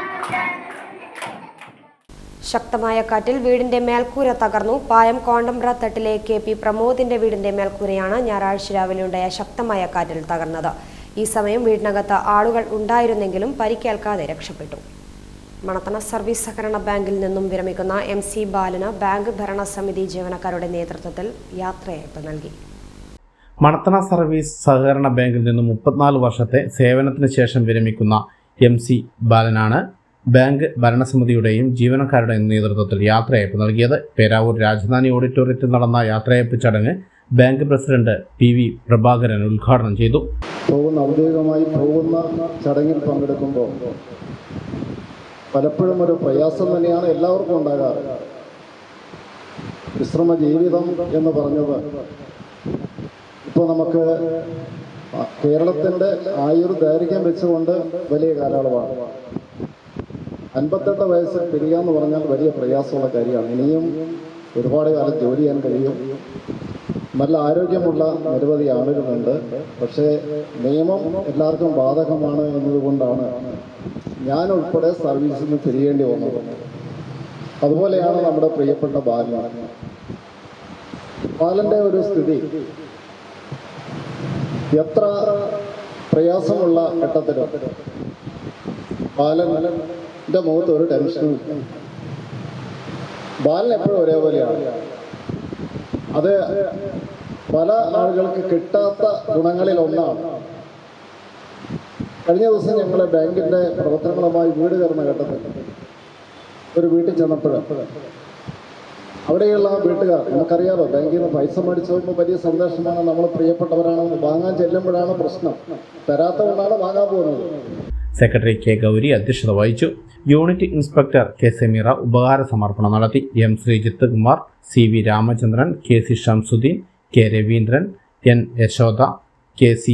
ശക്തമായ കാറ്റിൽ വീടിന്റെ മേൽക്കൂര തകർന്നു. പായം കോണ്ടമ്പ്ര തട്ടിലെ KP പ്രമോദിന്റെ വീടിന്റെ മേൽക്കൂരയാണ് ഞായറാഴ്ച രാവിലെ ഉണ്ടായ ശക്തമായ കാറ്റിൽ തകർന്നത്. ഈ സമയം വീടിനകത്ത് ആളുകൾ ഉണ്ടായിരുന്നെങ്കിലും പരിക്കേൽക്കാതെ രക്ഷപ്പെട്ടു. മണത്തണ സർവീസ് സഹകരണ ബാങ്കിൽ നിന്നും വിരമിക്കുന്ന MC ബാലന് ബാങ്ക് ഭരണസമിതി ജീവനക്കാരുടെ നേതൃത്വത്തിൽ യാത്രയയപ്പ് നൽകി. മണത്തണ സർവീസ് സഹകരണ ബാങ്കിൽ നിന്നും 34 വർഷത്തെ സേവനത്തിന് ശേഷം വിരമിക്കുന്ന MC ബാലനാണ് ബാങ്ക് ഭരണസമിതിയുടെയും ജീവനക്കാരുടെയും നേതൃത്വത്തിൽ യാത്രയയപ്പ് നൽകിയത്. പേരാവൂർ രാജധാനി ഓഡിറ്റോറിയത്തിൽ നടന്ന യാത്രയയപ്പ് ചടങ്ങ് ബാങ്ക് പ്രസിഡന്റ് PV പ്രഭാകരൻ ഉദ്ഘാടനം ചെയ്തു. ഔദ്യോഗികമായി പോകുന്ന ചടങ്ങിൽ പങ്കെടുക്കുമ്പോൾ പലപ്പോഴും ഒരു പ്രയാസം തന്നെയാണ് എല്ലാവർക്കും ഉണ്ടാകാറ്. വിശ്രമ ജീവിതം എന്ന് പറഞ്ഞത് ഇപ്പോൾ നമുക്ക് കേരളത്തിൻ്റെ ആയുർദൈർഘ്യം വെച്ചുകൊണ്ട് വലിയ കാലയളവാണ്. 58 വയസ്സിൽ പിരിയുക എന്ന് പറഞ്ഞാൽ വലിയ പ്രയാസമുള്ള കാര്യമാണ്. ഇനിയും ഒരുപാട് കാലം ജോലി ചെയ്യാൻ കഴിയും. നല്ല ആരോഗ്യമുള്ള നിരവധി ആളുകളുണ്ട്. പക്ഷേ നിയമം എല്ലാവർക്കും ബാധകമാണ് എന്നതുകൊണ്ടാണ് ഞാൻ ഉൾപ്പെടെ സർവീസിൽ നിന്ന് പിരിയേണ്ടി വന്നത്. അതുപോലെയാണ് നമ്മുടെ പ്രിയപ്പെട്ട ബാലൻ്റെ ഒരു സ്ഥിതി. എത്ര പ്രയാസമുള്ള ഘട്ടത്തിലും ബാലൻ്റെ മുഖത്ത് ഒരു ടെൻഷനും ഇല്ല. ബാലൻ എപ്പോഴും ഒരേപോലെയാണ്. അത് പല ആളുകൾക്ക് കിട്ടാത്ത ഗുണങ്ങളിൽ ഒന്നാണ്. കഴിഞ്ഞ ദിവസം ഞങ്ങൾ ബാങ്കിൻ്റെ പ്രവർത്തനങ്ങളുമായി വീട് കയറുന്ന ഘട്ടത്തിൽ ഒരു വീട്ടിൽ ചെന്നപ്പോൾ അവിടെയുള്ള വീട്ടുകാർ, നമുക്കറിയാമോ ബാങ്കിൽ നിന്ന് പൈസ മേടിച്ചു പോകുമ്പോൾ വലിയ സന്തോഷമാണ്. നമ്മൾ പ്രിയപ്പെട്ടവരാണ്. വാങ്ങാൻ ചെല്ലുമ്പോഴാണ് പ്രശ്നം. തരാത്തതുകൊണ്ടാണ് വാങ്ങാൻ പോകുന്നത്. Secretary K. ഗൗരി അധ്യക്ഷത വഹിച്ചു. Unit inspector K. സെമീറ ഉപഹാര സമർപ്പണം നടത്തി. M. Sreejith Kumar, CV Ramachandran, KC Shamsuddin, K. Raveendran, N. Yashoda, KC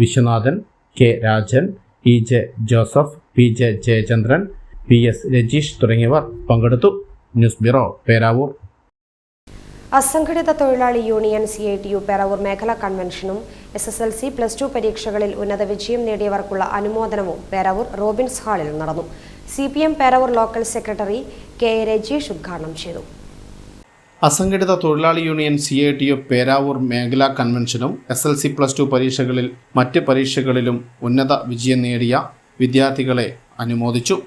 Viswanathan, K. Rajan, EJ Joseph, PJ Jayachandran, PS Rajeesh തുടങ്ങിയവർ പങ്കെടുത്തു. News bureau, Peravoor. അസംഘടിത തൊഴിലാളി യൂണിയൻ CITU പേരാവൂർ മേഖലാ കൺവെൻഷനും SSLC +2 പരീക്ഷകളിൽ ഉന്നത വിജയം നേടിയവർക്കുള്ള അനുമോദനവും പേരാവൂർ റോബിൻസ് ഹാളിൽ നടന്നു. CPM Peravoor local secretary K. Rajeesh ഉദ്ഘാടനം ചെയ്തു. അസംഘടിത തൊഴിലാളി യൂണിയൻ CITU പേരാവൂർ മേഖലാ കൺവെൻഷനും SSLC +2 പരീക്ഷകളിൽ മറ്റ് പരീക്ഷകളിലും ഉന്നത വിജയം നേടിയ വിദ്യാർത്ഥികളെ അനുമോദിച്ചു.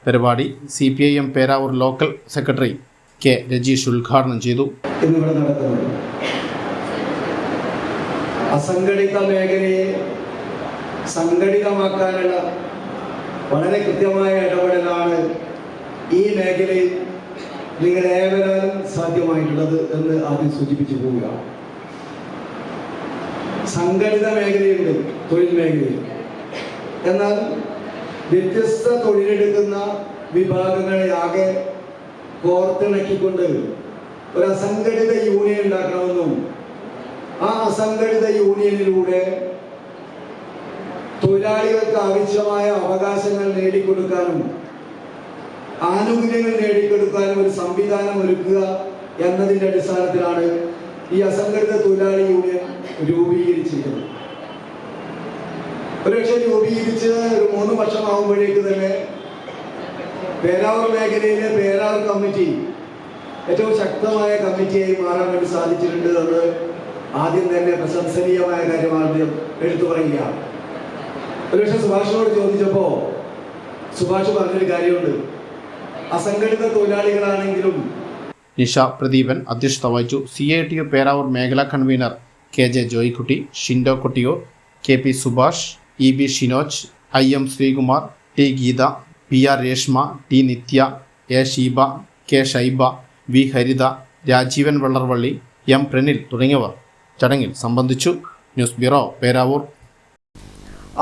പരിപാടി CPIM Peravoor local secretary K. Rajeesh ഉദ്ഘാടനം ചെയ്തു. ഇന്നിവിടെ നടക്കുന്നത് അസംഘടിത മേഖലയെ സംഘടിതമാക്കാനുള്ള വളരെ കൃത്യമായ ഇടപെടലാണ് ഈ മേഖലയിൽ നിങ്ങളേവരാലും സാധ്യമായിട്ടുള്ളത് എന്ന് ആദ്യം സൂചിപ്പിച്ചു പോവുകയാണ്. സംഘടിത മേഖലയുണ്ട് തൊഴിൽ മേഖലയിൽ. എന്നാൽ വ്യത്യസ്ത തൊഴിലെടുക്കുന്ന വിഭാഗങ്ങളെ ആകെ കോർത്തിണക്കിക്കൊണ്ട് ഒരു അസംഘടിത യൂണിയൻ ഉണ്ടാക്കണമെന്നും ആ അസംഘടിത യൂണിയനിലൂടെ തൊഴിലാളികൾക്ക് ആവശ്യമായ അവകാശങ്ങൾ നേടിക്കൊടുക്കാനും ആനുകൂല്യങ്ങൾ നേടിക്കൊടുക്കാനും ഒരു സംവിധാനം ഒരുക്കുക എന്നതിൻ്റെ അടിസ്ഥാനത്തിലാണ് ഈ അസംഘടിത തൊഴിലാളി യൂണിയൻ രൂപീകരിച്ചിരിക്കുന്നത്. ഒരുപക്ഷെ രൂപീകരിച്ച് ഒരു 3 വർഷമാകുമ്പോഴേക്ക് തന്നെ പേരാവൂർ മേഖലയിലെ പേരാവൂർ കമ്മിറ്റി ഏറ്റവും ശക്തമായ കമ്മിറ്റിയായി മാറാൻ വേണ്ടി സാധിച്ചിട്ടുണ്ട് എന്ന് ആദ്യം തന്നെ പ്രശംസനീയമായ കാര്യമാണ് എടുത്തു പറയുകയാണ്. ഒരുപക്ഷെ സുഭാഷിനോട് ചോദിച്ചപ്പോൾ സുഭാഷ് പറഞ്ഞൊരു കാര്യമുണ്ട്. അസംഘടിത തൊഴിലാളികളാണെങ്കിലും. നിഷ പ്രദീപൻ അധ്യക്ഷത വഹിച്ചു. CITU പേരാവൂർ മേഖലാ convener KJ Joykutty, Shindo Kottiyoor, KP Subhash, EB Shinoj, IM Sreekumar, T Geetha, PR Reshma, T Nithya, A Sheeba, K Shaiba, V Haritha, Rajeevan Vellarvalli, M Pranil തുടങ്ങിയവർ ചടങ്ങിൽ സംബന്ധിച്ചു. News bureau, Peravoor.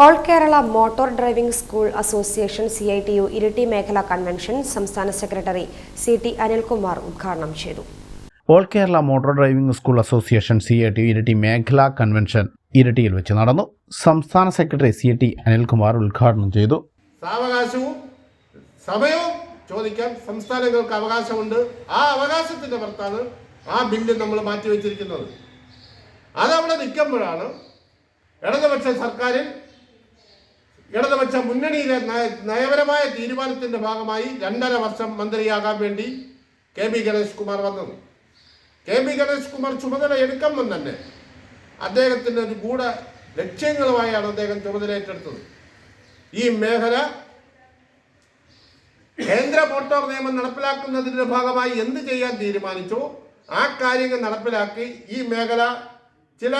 All Kerala motor driving school association CITU Iritty മേഖലാ കൺവെൻഷൻ സംസ്ഥാന സെക്രട്ടറി CT അനിൽകുമാർ ഉദ്ഘാടനം ചെയ്തു. All Kerala motor driving school association CITU Iritty മേഖലാ കൺവെൻഷൻ ഇരിട്ടിയിൽ വെച്ച് നടന്നു. സംസ്ഥാന സെക്രട്ടറി CT അനിൽകുമാർ ഉദ്ഘാടനം ചെയ്തു. സാവകാശവും സമയവും ചോദിക്കാൻ സംസ്ഥാനങ്ങൾക്ക് അവകാശമുണ്ട്. ആ അവകാശത്തിൻ്റെ പുറത്താണ് ആ ബില്ല് നമ്മൾ മാറ്റിവെച്ചിരിക്കുന്നത്. അതവിടെ നിൽക്കുമ്പോഴാണ് ഇടതുപക്ഷ സർക്കാരിൽ ഇടതുപക്ഷ മുന്നണിയിലെ നയപരമായ തീരുമാനത്തിൻ്റെ ഭാഗമായി 2.5 വർഷം മന്ത്രിയാകാൻ വേണ്ടി KB ഗണേഷ് കുമാർ വന്നത്. KB ഗണേഷ് കുമാർ ചുമതല എടുക്കുമ്പോൾ തന്നെ അദ്ദേഹത്തിൻ്റെ ഒരു ഗൂഢ ലക്ഷ്യങ്ങളുമായാണ് അദ്ദേഹം ചുമതല ഏറ്റെടുത്തത്. ഈ മേഖല കേന്ദ്ര മോട്ടോർ നിയമം നടപ്പിലാക്കുന്നതിൻ്റെ ഭാഗമായി എന്ത് ചെയ്യാൻ തീരുമാനിച്ചോ ആ കാര്യങ്ങൾ നടപ്പിലാക്കി ഈ മേഖല ചില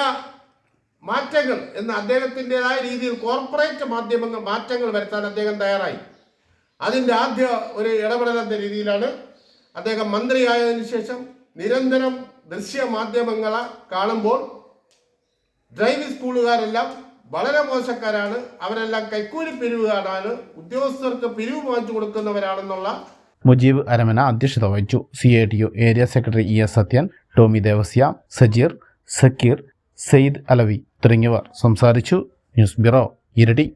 മാറ്റങ്ങൾ എന്ന് അദ്ദേഹത്തിൻ്റെതായ രീതിയിൽ കോർപ്പറേറ്റ് മാറ്റങ്ങൾ വരുത്താൻ അദ്ദേഹം തയ്യാറായി. അതിൻ്റെ ആദ്യ ഒരു ഇടപെടലെന്ന രീതിയിലാണ് അദ്ദേഹം മന്ത്രിയായതിനു ശേഷം നിരന്തരം ദൃശ്യമാധ്യമങ്ങളെ കാണുമ്പോൾ ഡ്രൈവിംഗ് സ്കൂളുകാരെല്ലാം വളരെ മോശക്കാരാണ്, അവരെല്ലാം കൈക്കൂലി പിരിവുകാരാണ്, ഉദ്യോഗസ്ഥർക്ക് പിരിവ് വാങ്ങിച്ചു കൊടുക്കുന്നവരാണെന്നുള്ള മുജീബ് അരമന അധ്യക്ഷത വഹിച്ചു. CITU area secretary ES Sathyan, Tommy Devasya, Sajeer, Sakkeer, Sayed Alavi തുടങ്ങിയവർ സംസാരിച്ചു. ന്യൂസ് ബ്യൂറോ, ഇരട്ടി.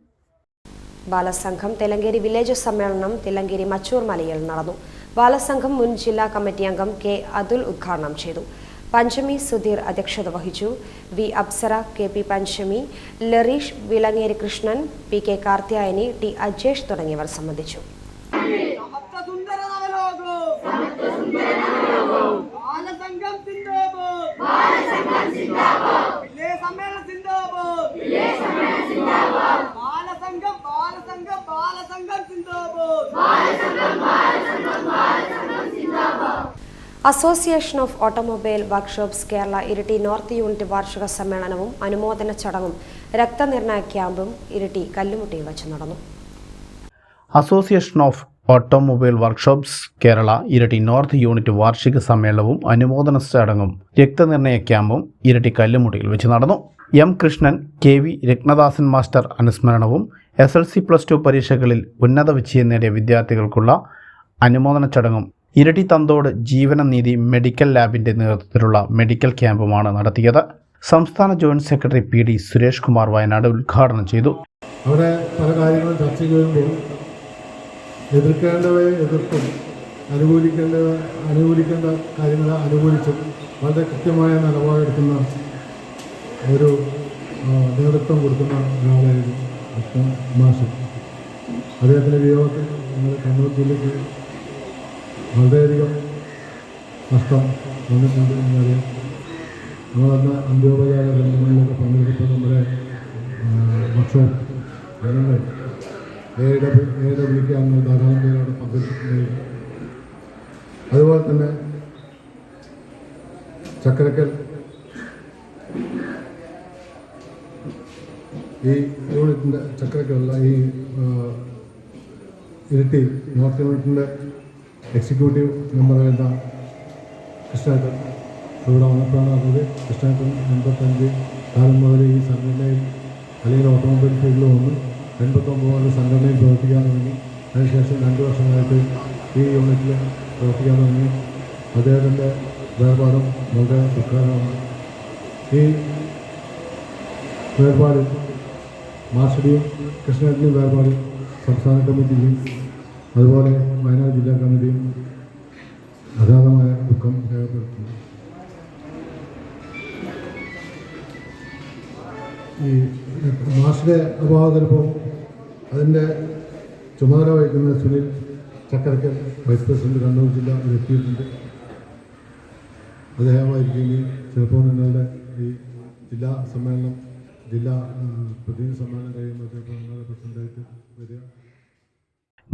ബാലസംഘം തെലങ്കേരി വില്ലേജ് സമ്മേളനം തില്ലങ്കേരി മച്ചൂർ മലയിൽ നടന്നു. ബാലസംഘം മുൻ ജില്ലാ കമ്മിറ്റി അംഗം K. അതുൽ ഉദ്ഘാടനം ചെയ്തു. പഞ്ചമി സുധീർ അധ്യക്ഷത വഹിച്ചു. V. അപ്സര, KP പഞ്ചമി, ലറീഷ്, വിളങ്ങേരി കൃഷ്ണൻ, PK കാർത്യായനി, T. അജേഷ് തുടങ്ങിയവർ സംബന്ധിച്ചു. Association of automobile workshops Kerala Iritty north unit വാർഷിക സമ്മേളനവും അനുമോദന ചടങ്ങും രക്തനിർണയ ക്യാമ്പും ഇരിട്ടി കല്ലുമുട്ടിയിൽ വച്ച് നടന്നു. Association of automobile workshops Kerala ഇരട്ടി നോർത്ത് യൂണിറ്റ് വാർഷിക സമ്മേളനവും അനുമോദന ചടങ്ങും രക്തനിർണയ ക്യാമ്പും ഇരട്ടി കല്ലുമുട്ടിയിൽ വെച്ച് നടന്നു. M. Krishnan, KV Ratnadasan master അനുസ്മരണവും SLC+2 പരീക്ഷകളിൽ ഉന്നത വിജയം നേടിയ വിദ്യാർത്ഥികൾക്കുള്ള അനുമോദന ചടങ്ങും ഇരട്ടി തന്തോട് ജീവനനീതി മെഡിക്കൽ ലാബിൻ്റെ നേതൃത്വത്തിലുള്ള മെഡിക്കൽ ക്യാമ്പുമാണ് നടത്തിയത്. സംസ്ഥാന joint secretary PD Suresh Kumar Wayanad ഉദ്ഘാടനം ചെയ്തു. അവിടെ പല കാര്യങ്ങളും ചർച്ച ചെയ്യുമ്പോൾ എതിർക്കേണ്ടവയെ എതിർത്തും അനുകൂലിക്കേണ്ട കാര്യങ്ങളെ അനുകൂലിച്ചും വളരെ കൃത്യമായ നിലപാടെടുക്കുന്ന ഒരു നേതൃത്വം കൊടുക്കുന്ന ഒരാളായിരുന്നു മാഷ്. അദ്ദേഹത്തിൻ്റെ വിയോഗത്തിൽ നമ്മുടെ കണ്ണൂർ ജില്ലയ്ക്ക് വളരെയധികം നഷ്ടം വന്നിട്ടുണ്ട് എന്നറിയാം. നമ്മളന്ന് അന്ത്യോപചാര ബന്ധങ്ങളിലൊക്കെ പങ്കെടുത്തപ്പോൾ നമ്മുടെ വർക്ക്ഷോപ്പ് ജനങ്ങൾ AWK അന്ന് ധാരാളം പേരവിടെ പങ്കെടുത്തിട്ടുണ്ടായിരുന്നു. അതുപോലെ തന്നെ ചക്കരക്കൽ ഈ യൂണിറ്റിൻ്റെ ചക്കരക്കലുള്ള ഈ ഇരട്ടി നോർത്ത് യൂണിറ്റിൻ്റെ എക്സിക്യൂട്ടീവ് മെമ്പറായിരുന്ന കൃഷ്ണേട്ടൻ ഇവിടെ വന്നപ്പോഴാണ് പറഞ്ഞത്. കൃഷ്ണേട്ടൻ 85 കാലം മുതൽ ഈ സംഘടനയിൽ അല്ലെങ്കിൽ ഓട്ടോമൊബൈൽ ഫീൽഡിൽ വന്ന് 89 മുതൽ സംഘടനയിൽ പ്രവർത്തിക്കാൻ തുടങ്ങി. അതിനുശേഷം 2 വർഷമായിട്ട് ഈ യൂണിറ്റിൽ പ്രവർത്തിക്കാൻ തുടങ്ങി. അദ്ദേഹത്തിൻ്റെ വേർപാടും വളരെ ദുഃഖകരമാണ്. ഈ വേർപാട് മാർഷടിയും കൃഷ്ണേട്ടൻ്റെയും വേർപാട് സംസ്ഥാന കമ്മിറ്റിയും അതുപോലെ വയനാട് ജില്ലാ കമ്മിറ്റിയും അഗാധമായ ദുഃഖം രേഖപ്പെടുത്തുന്നു. ഈ മാഷിൻ്റെ അഭാവത്തിലിപ്പോൾ അതിൻ്റെ ചുമതല വഹിക്കുന്ന സുനിൽ ചക്കരക്കൽ വൈസ് പ്രസിഡന്റ് കണ്ണൂർ ജില്ല എത്തിയിട്ടുണ്ട്. അദ്ദേഹമായിരിക്കും ചിലപ്പോൾ നിങ്ങളുടെ ഈ ജില്ലാ സമ്മേളനം ജില്ലാ പ്രതിനിധി സമ്മേളനം കഴിയുമ്പോൾ ചിലപ്പോൾ നിങ്ങളുടെ പ്രസിഡന്റായിട്ട് വരിക.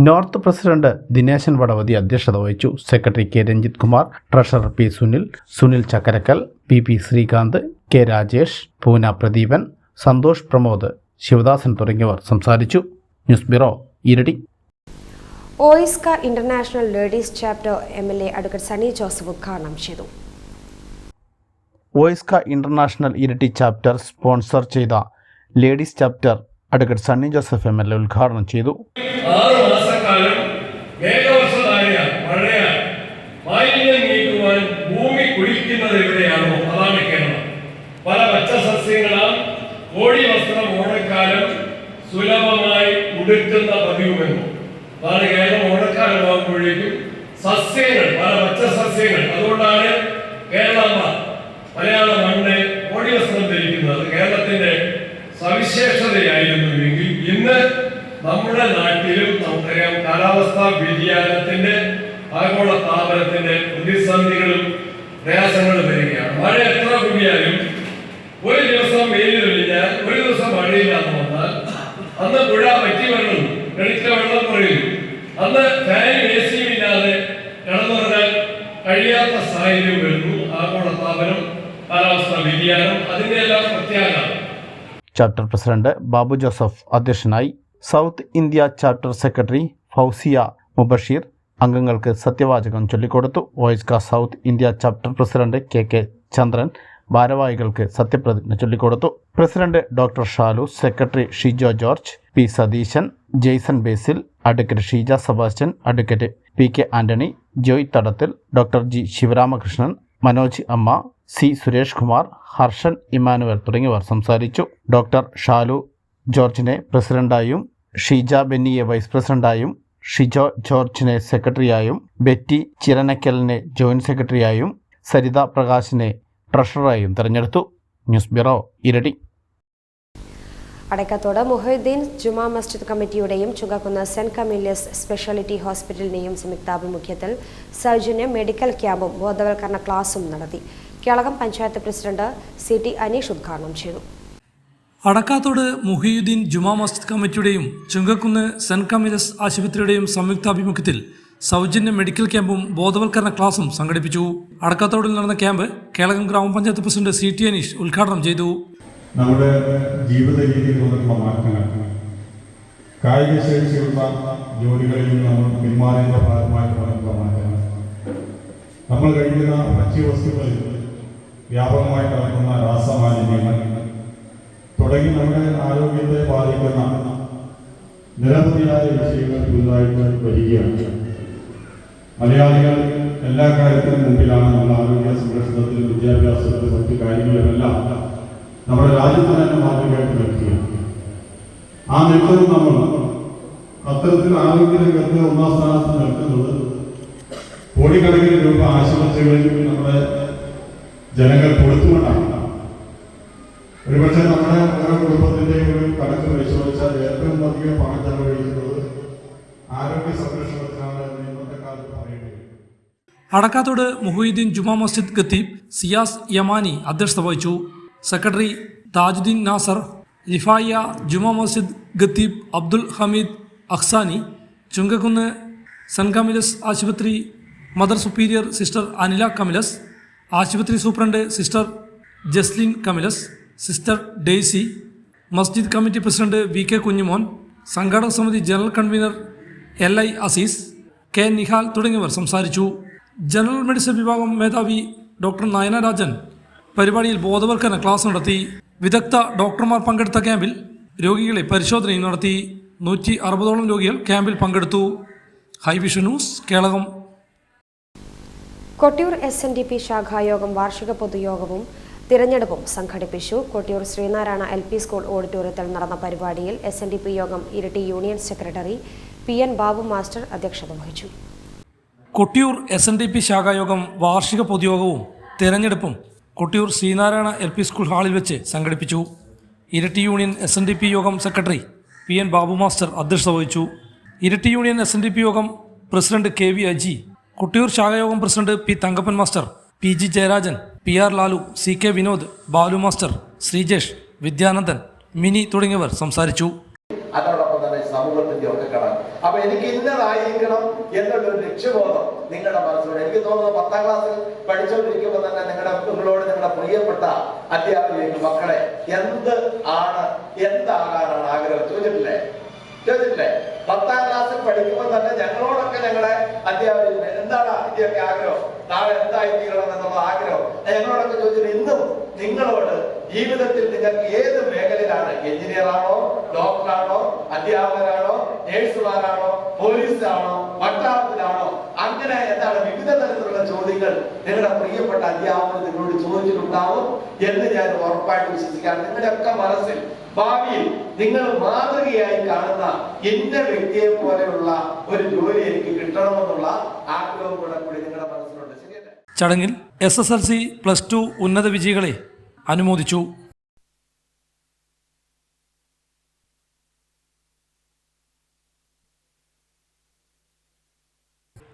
നോർത്ത് പ്രസിഡന്റ് ദിനേശൻ വടവതി അധ്യക്ഷത വഹിച്ചു. Secretary K. Ranjith Kumar, treasurer P. Sunil Chakkarakkal, PP. Sreekanth, K. Rajesh, Poona Pradeepan, Santhosh Pramod, Sivadasan തുടങ്ങിയവർ സംസാരിച്ചു. News bureau, Iritty. OISCA international ladies chapter MLA advocate Sunny Joseph ഉദ്ഘാടനം ചെയ്തു. OISCA international Iritty chapter sponsor ചെയ്ത ladies chapter advocate Sunny Joseph MLA ഉദ്ഘാടനം ചെയ്തു. 6 മാസക്കാലം മേഘവർഷമായ മഴയ മാലിന്യം നീക്കുവാൻ ഭൂമി കുളിക്കുന്നത് എവിടെയാണോ അതാണ് കേരളം. പല പച്ചസസ്യങ്ങളാൽ കോഴി വസ്ത്രം ഓണക്കാലം സുലഭമായി ഉടുക്കുന്ന പതിവുമെന്നും അതാണ് കേരളം. ഓണക്കാലമാകുമ്പോഴേക്കും സസ്യങ്ങൾ, പല പച്ചസസ്യങ്ങൾ, അതുകൊണ്ടാണ് കേരളമ്മ മലയാള മണ്ണ് കോഴി വസ്ത്രം ധരിക്കുന്നത്. കേരളത്തിന്റെ സവിശേഷതയായിരുന്നുവെങ്കിൽ ഇന്ന് നമ്മുടെ നാട്ടിലും നമുക്കറിയാം കാലാവസ്ഥാ വ്യതിയാനത്തിന്റെ ആഗോള താപനത്തിന്റെ പ്രതിസന്ധികളും പ്രയാസങ്ങളും വരികയാണ്. മഴ എത്ര കൂടിയാലും ഒരു ദിവസം വെയിൽ തെളിഞ്ഞാൽ ഒരു ദിവസം മഴയില്ലാതെ വന്നാൽ അന്ന് പുഴ വറ്റി വെള്ളം കിണറ്റിലെ വെള്ളം കുറയും. അന്ന് ഫാനും എ സിയും ഇല്ലാതെ കിടന്നുറങ്ങാൻ കഴിയാത്ത സാഹചര്യം വരുന്നു. ആഗോള താപനം, കാലാവസ്ഥാ വ്യതിയാനം, അതിന്റെ എല്ലാം പ്രത്യാഘാതം. ചാപ്റ്റർ പ്രസിഡന്റ് ബാബു ജോസഫ് അധ്യക്ഷനായി. South India chapter secretary Fousiya Mubasheer അംഗങ്ങൾക്ക് സത്യവാചകം ചൊല്ലിക്കൊടുത്തു. വോയിസ്ക south India chapter president K Chandran ഭാരവാഹികൾക്ക് സത്യപ്രതിജ്ഞ ചൊല്ലിക്കൊടുത്തു. President doctor Shalu, secretary Shijo George, P Satheesan, Jaison Basil, advocate Sheeja Sebastian, advocate P K Antony, Joy Thadathil, doctor G Sivaramakrishnan, Manoj അമ്മ, സി സുരേഷ് കുമാർ, ഹർഷൻ ഇമാനുവൽ തുടങ്ങിയവർ സംസാരിച്ചു. ഡോക്ടർ ഷാലു ജോർജിനെ പ്രസിഡന്റായും, ഷീജ ബെന്നിയെ വൈസ് പ്രസിഡന്റായും, ഷിജോ ജോർജിനെ സെക്രട്ടറിയായും, ബെറ്റി ചിരനക്കലിനെ ജോയിന്റ് സെക്രട്ടറിയായും, സരിത പ്രകാശിനെ ട്രഷററായും തെരഞ്ഞെടുത്തു. ന്യൂസ് ബ്യൂറോ, ഇരട്ടി. അടക്കത്തോട് മുഹീദ്ദീൻ ജുമാ മസ്ജിദ് കമ്മിറ്റിയുടെയും ചുങ്കക്കുന്ന് സെന്റ് കമീലിയസ് സ്പെഷ്യാലിറ്റി ഹോസ്പിറ്റലിന്റെയും സംയുക്താഭിമുഖ്യത്തിൽ സൗജന്യ മെഡിക്കൽ ക്യാമ്പും ബോധവൽക്കരണ ക്ലാസും നടത്തി. കേളകം പഞ്ചായത്ത് പ്രസിഡന്റ് CT അനീഷ് ഉദ്ഘാടനം ചെയ്തു. അടക്കാത്തോട് മുഹീദ്ദീൻ ജുമാ മസ്ജിദ് കമ്മിറ്റിയുടെയും ചുങ്കക്കുന്ന് സെന്റ് കമീലിയസ് ആശുപത്രിയുടെയും സംയുക്താഭിമുഖ്യത്തിൽ സൗജന്യ മെഡിക്കൽ ക്യാമ്പും ബോധവൽക്കരണ ക്ലാസും സംഘടിപ്പിച്ചു. അടക്കാത്തോടിൽ നടന്ന ക്യാമ്പ് കേളകം ഗ്രാമപഞ്ചായത്ത് പ്രസിഡന്റ് CT അനീഷ് ഉദ്ഘാടനം ചെയ്തു. നമ്മുടെ ജീവിത രീതിയിൽ വന്നിട്ടുള്ള മാറ്റങ്ങൾ, കായിക ശേഷിയുള്ള ജോലികളിൽ നിന്ന് നമ്മൾ പിന്മാറിയതിൻ്റെ ഭാഗമായിട്ട് വന്നിട്ടുള്ള മാറ്റങ്ങൾ, നമ്മൾ കഴിക്കുന്ന ഭക്ഷ്യവസ്തുക്കളിൽ വ്യാപകമായി നടക്കുന്ന രാസമാലിന്യങ്ങൾ തുടങ്ങി നമ്മുടെ ആരോഗ്യത്തെ ബാധിക്കുന്ന നിരവധിയായ വിഷയങ്ങൾ പുതുതായിട്ട് വരികയാണ്. മലയാളികൾ എല്ലാ കാര്യത്തിനും മുമ്പിലാണ്. നമ്മുടെ ആരോഗ്യ സംരക്ഷണത്തിൽ, വിദ്യാഭ്യാസത്തിൽ, മറ്റു കാര്യങ്ങളിലെല്ലാം നമ്മുടെ രാജ്യത്ത് തന്നെ മാതൃകയായിട്ട് നിൽക്കുകയാണ്. ആ നിൽക്കുന്നത് നമ്മൾ അത്തരത്തിൽ ആരോഗ്യരംഗത്ത് ഒന്നാം സ്ഥാനത്ത് നിൽക്കുന്നത് കോടിക്കണക്കിന് രൂപ ആശുപത്രികളിൽ നമ്മുടെ ജനങ്ങൾ കൊടുത്തുകൊണ്ടാണ്. ഒരുപക്ഷെ നമ്മുടെ ഓരോ കുടുംബത്തിൻ്റെയും ഒരു കണക്ക് പരിശോധിച്ചാൽ ഏറ്റവും അധികം പണം ചെലവഴിക്കുന്നത് ആരോഗ്യ സംരക്ഷണത്തിനാണ് ഇന്നത്തെ കാലത്ത് പറയേണ്ടത്. അടക്കാത്തോട് മുഹീദ്ദീൻ ജുമാ മസ്ജിദ് ഖത്തീബ് സിയാസ് യമാനി അധ്യക്ഷത വഹിച്ചു. സെക്രട്ടറി താജുദ്ദീൻ നാസർ, റിഫായ ജുമാ മസ്ജിദ് ഖത്തീബ് അബ്ദുൽ ഹമീദ് അഖ്സാനി, ചുങ്കക്കുന്ന് സെന്റ് കമീലസ് ആശുപത്രി mother superior sister Anila Camillus, ആശുപത്രി superintendent sister Jaslin Camillus, sister Daisy, മസ്ജിദ് കമ്മിറ്റി പ്രസിഡന്റ് VK കുഞ്ഞുമോൻ, സംഘാടക സമിതി general convener LI Azeez, K Nihal തുടങ്ങിയവർ സംസാരിച്ചു. ജനറൽ മെഡിസിൻ വിഭാഗം മേധാവി ഡോക്ടർ നയന രാജൻ പരിപാടിയിൽ ബോധവൽക്കരണ ക്ലാസ് നടത്തി. വിദഗ്ധ ഡോക്ടർമാർ പങ്കെടുത്ത ക്യാമ്പിൽ രോഗികളെ പരിശോധനയും നടത്തി. 160ഓളം രോഗികൾ ക്യാമ്പിൽ പങ്കെടുത്തു. ഹൈവിഷൻ ന്യൂസ്, കേളകം. കൊട്ടിയൂർ SNDP ശാഖായോഗം വാർഷിക പൊതുയോഗവും തിരഞ്ഞെടുപ്പും സംഘടിപ്പിച്ചു. കൊട്ടിയൂർ ശ്രീനാരായണ LP സ്കൂൾ ഓഡിറ്റോറിയത്തിൽ നടന്ന പരിപാടിയിൽ SNDP യോഗം Iritty union secretary PN Babu master അധ്യക്ഷത വഹിച്ചു. കൊട്ടിയൂർ SNDP ശാഖായോഗം വാർഷിക പൊതുയോഗവും തിരഞ്ഞെടുപ്പും കൊട്ടിയൂർ ശ്രീനാരായണ LP സ്കൂൾ ഹാളിൽ വെച്ച് സംഘടിപ്പിച്ചു. ഇരിട്ടി യൂണിയൻ SNDP യോഗം സെക്രട്ടറി PN ബാബു മാസ്റ്റർ അധ്യക്ഷത വഹിച്ചു. ഇരിട്ടി യൂണിയൻ SNDP യോഗം പ്രസിഡന്റ് KV അജി, കൊട്ടിയൂർ ശാഖായോഗം president P Thankappan master, PG Jayarajan, PR Lalu, CK Vinod, Balu master, Sreejesh, Vidyanandan, Mini തുടങ്ങിയവർ സംസാരിച്ചു. അതോടൊപ്പം തന്നെ സമൂഹത്തിന്റെ ഒക്കെ കടം. അപ്പൊ എനിക്ക് ഇന്നതായിരിക്കണം എന്നുള്ളൊരു ലക്ഷ്യബോധം നിങ്ങളുടെ മനസ്സിലൂടെ, എനിക്ക് തോന്നുന്നു 10ാം ക്ലാസ്സിൽ പഠിച്ചുകൊണ്ടിരിക്കുമ്പോൾ തന്നെ നിങ്ങളോട് നിങ്ങളുടെ പ്രിയപ്പെട്ട അധ്യാപകർക്ക് മക്കളെ എന്താകാനാണ് ആഗ്രഹം ചോദിച്ചിട്ടില്ലേ? 10ാം ക്ലാസ്സിൽ പഠിക്കുമ്പോൾ തന്നെ ഞങ്ങളോടൊക്കെ ഞങ്ങളുടെ അധ്യാപകർ എന്താണ് ഇതിന്റെയൊക്കെ ആഗ്രഹം, നാളെ എന്തായിത്തീരണം എന്നുള്ള ആഗ്രഹം ഞങ്ങളോടൊക്കെ ചോദിച്ചിട്ട് ഇന്നും നിങ്ങളോട് ജീവിതത്തിൽ നിങ്ങൾക്ക് ഏത് മേഖലയിലാണ്, എഞ്ചിനീയറാണോ, ഡോക്ടറാണോ, അധ്യാപകരാണോ, നേഴ്സുമാരാണോ, പോലീസാണോ, പട്ടാളത്തിലാണോ, അങ്ങനെ എന്താണ് വിവിധ തരത്തിലുള്ള ചോദ്യങ്ങൾ നിങ്ങളുടെ പ്രിയപ്പെട്ട അധ്യാപകർ നിങ്ങളോട് ചോദിച്ചിട്ടുണ്ടാവും എന്ന് ഞാൻ ഉറപ്പായിട്ട് വിശ്വസിക്കുകയാണ്. നിങ്ങളുടെയൊക്കെ മനസ്സിൽ ഭാവിയിൽ നിങ്ങൾ മാതൃകയായി കാണുന്ന ഇന്ന വ്യക്തിയെ പോലെയുള്ള ഒരു ജോലി എനിക്ക് കിട്ടണമെന്നുള്ള ആഗ്രഹം കൂടി നിങ്ങളുടെ മനസ്സിലുണ്ട്. ശരിയല്ലേ? ചടങ്ങിൽ SSLC +2 ഉന്നത വിജയികളെ അനുമോദിച്ചു.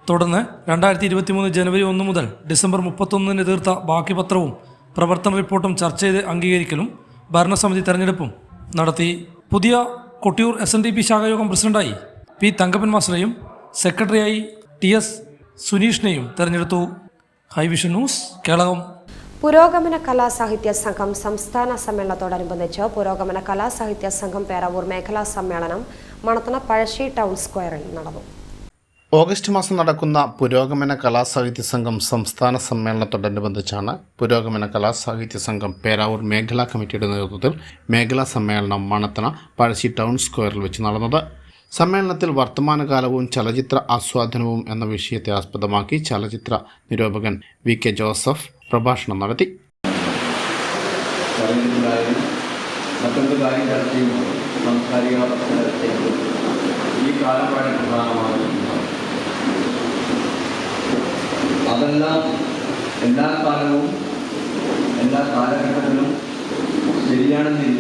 തുടർന്ന് 2023 ജനുവരി 1 മുതൽ ഡിസംബർ 31 തീർത്ത ബാക്കി പത്രവും പ്രവർത്തന റിപ്പോർട്ടും ചർച്ച ചെയ്ത് അംഗീകരിക്കലും ഭരണസമിതി തെരഞ്ഞെടുപ്പും നടത്തി. പുതിയ കൊട്ടിയൂർ SNDP ശാഖായോഗം പ്രസിഡന്റായി പി തങ്കപ്പൻ മാസ്റ്ററെയും സെക്രട്ടറിയായി TS സുനീഷിനെയും തെരഞ്ഞെടുത്തു. High vision news, Kelakam. പുരോഗമന കലാസാഹിത്യ സംഘം സംസ്ഥാന സമ്മേളനത്തോടനുബന്ധിച്ച് പുരോഗമന കലാസാഹിത്യ സംഘം പേരാവൂർ മേഖലാ സമ്മേളനം മണത്തണ പഴശ്ശി ടൗൺ സ്ക്വയറിൽ നടന്നു. ഓഗസ്റ്റ് മാസം നടക്കുന്ന പുരോഗമന കലാസാഹിത്യ സംഘം സംസ്ഥാന സമ്മേളനത്തോടനുബന്ധിച്ചാണ് പുരോഗമന കലാസാഹിത്യ സംഘം പേരാവൂർ മേഖലാ കമ്മിറ്റിയുടെ നേതൃത്വത്തിൽ മേഖലാ സമ്മേളനം മണത്തണ പഴശ്ശി ടൗൺ സ്ക്വയറിൽ വെച്ച് നടന്നത്. സമ്മേളനത്തിൽ വർത്തമാനകാലവും ചലച്ചിത്ര ആസ്വാദനവും എന്ന വിഷയത്തെ ആസ്പദമാക്കി ചലച്ചിത്ര നിരൂപകൻ VK ജോസഫ് പ്രഭാഷണം നടത്തി. മറ്റൊരു കാര്യം ചർച്ചയും സാംസ്കാരിക ഈ കാലം വളരെ പ്രധാനമാണ്. അതെല്ലാം എല്ലാ കാലവും എല്ലാ കാലഘട്ടത്തിലും ശരിയാണെന്നിൽ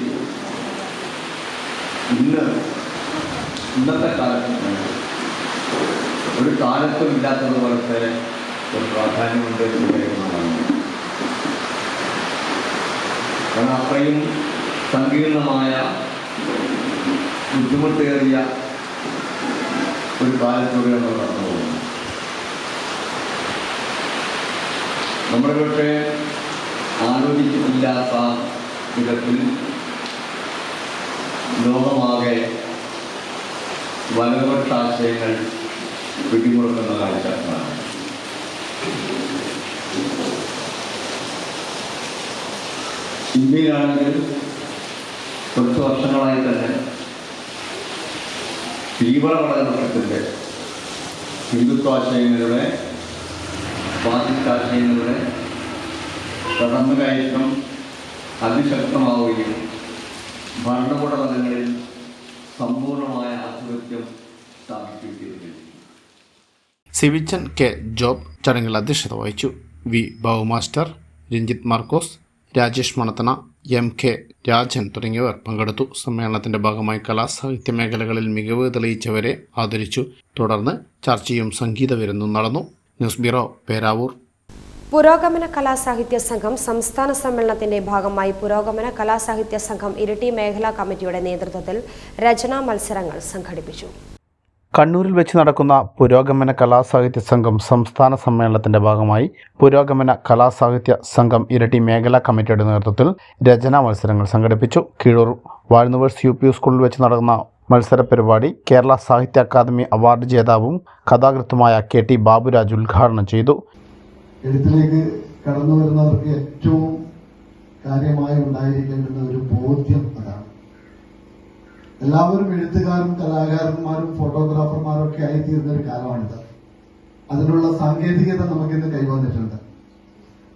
ഇന്നത്തെ കാലഘട്ടം ഒരു കാലത്തും ഇല്ലാത്തതുപോലത്തെ ഒരു പ്രാധാന്യമുണ്ട് എന്ന് പറയുന്നതാണ്. കാരണം അത്രയും സങ്കീർണമായ ബുദ്ധിമുട്ടേറിയ ഒരു കാലത്തൂടെ നമ്മൾ കടന്നു പോകുന്നു. നമ്മുടെ പക്ഷേ ആലോചിച്ചിട്ടില്ലാത്ത വിധത്തിൽ ലോകമാകെ വലതുപക്ഷ ആശയങ്ങൾ പിടിമുറുക്കുന്ന കാഴ്ചപ്പാടാണ്. ഇന്ത്യയിലാണെങ്കിൽ കുറച്ച് വർഷങ്ങളായി തന്നെ തീവ്രവലതുപക്ഷത്തിൻ്റെ ഹിന്ദുത്വാശയങ്ങളുടെ ഫാസിസ്റ്റാശയങ്ങളുടെ കടന്നുകയറ്റം അതിശക്തമാവുകയും ഭരണകൂട തലങ്ങളിൽ സമ്പൂർണമായ ആധിപത്യം സ്ഥാപിക്കുകയും. സിവിച്ചൻ K ജോബ് ചടങ്ങിൽ അധ്യക്ഷത വഹിച്ചു. V ബാബുമാസ്റ്റർ, രഞ്ജിത്ത് മാർക്കോസ്, രാജേഷ് മണത്തണ, MK രാജൻ തുടങ്ങിയവർ പങ്കെടുത്തു. സമ്മേളനത്തിന്റെ ഭാഗമായി കലാസാഹിത്യ മേഖലകളിൽ മികവ് തെളിയിച്ചവരെ ആദരിച്ചു. തുടർന്ന് ചർച്ചയും സംഗീത വിരുന്നും നടന്നു. News bureau, Peravoor. പുരോഗമന കലാസാഹിത്യ സംഘം സംസ്ഥാന സമ്മേളനത്തിന്റെ ഭാഗമായി പുരോഗമന കലാസാഹിത്യ സംഘം ഇരിട്ടി മേഖലാ കമ്മിറ്റിയുടെ നേതൃത്വത്തിൽ രചനാ മത്സരങ്ങൾ സംഘടിപ്പിച്ചു. കണ്ണൂരിൽ വെച്ച് നടക്കുന്ന പുരോഗമന കലാസാഹിത്യ സംഘം സംസ്ഥാന സമ്മേളനത്തിന്റെ ഭാഗമായി പുരോഗമന കലാസാഹിത്യ സംഘം ഇരട്ടി മേഖലാ കമ്മിറ്റിയുടെ നേതൃത്വത്തിൽ രചനാ മത്സരങ്ങൾ സംഘടിപ്പിച്ചു. കീഴൂർ വാഴ്ന്നുവേഴ്സ് UP സ്കൂളിൽ വെച്ച് നടന്ന മത്സര പരിപാടി കേരള സാഹിത്യ അക്കാദമി അവാർഡ് ജേതാവും കഥാകൃത്തുമായ KT ബാബുരാജ് ഉദ്ഘാടനം ചെയ്തു. എഴുത്തിലേക്ക് കടന്നു വരുന്നവർക്ക് ഏറ്റവും കാര്യമായി ഉണ്ടായിരിക്കേണ്ടുന്ന ഒരു ബോധ്യം അതാണ്. എല്ലാവരും എഴുത്തുകാരും കലാകാരന്മാരും ഫോട്ടോഗ്രാഫർമാരും ഒക്കെ ആയിത്തീരുന്ന ഒരു കാലമാണിത്. അതിനുള്ള സാങ്കേതികത നമുക്കിന്ന് കൈവന്നിട്ടുണ്ട്.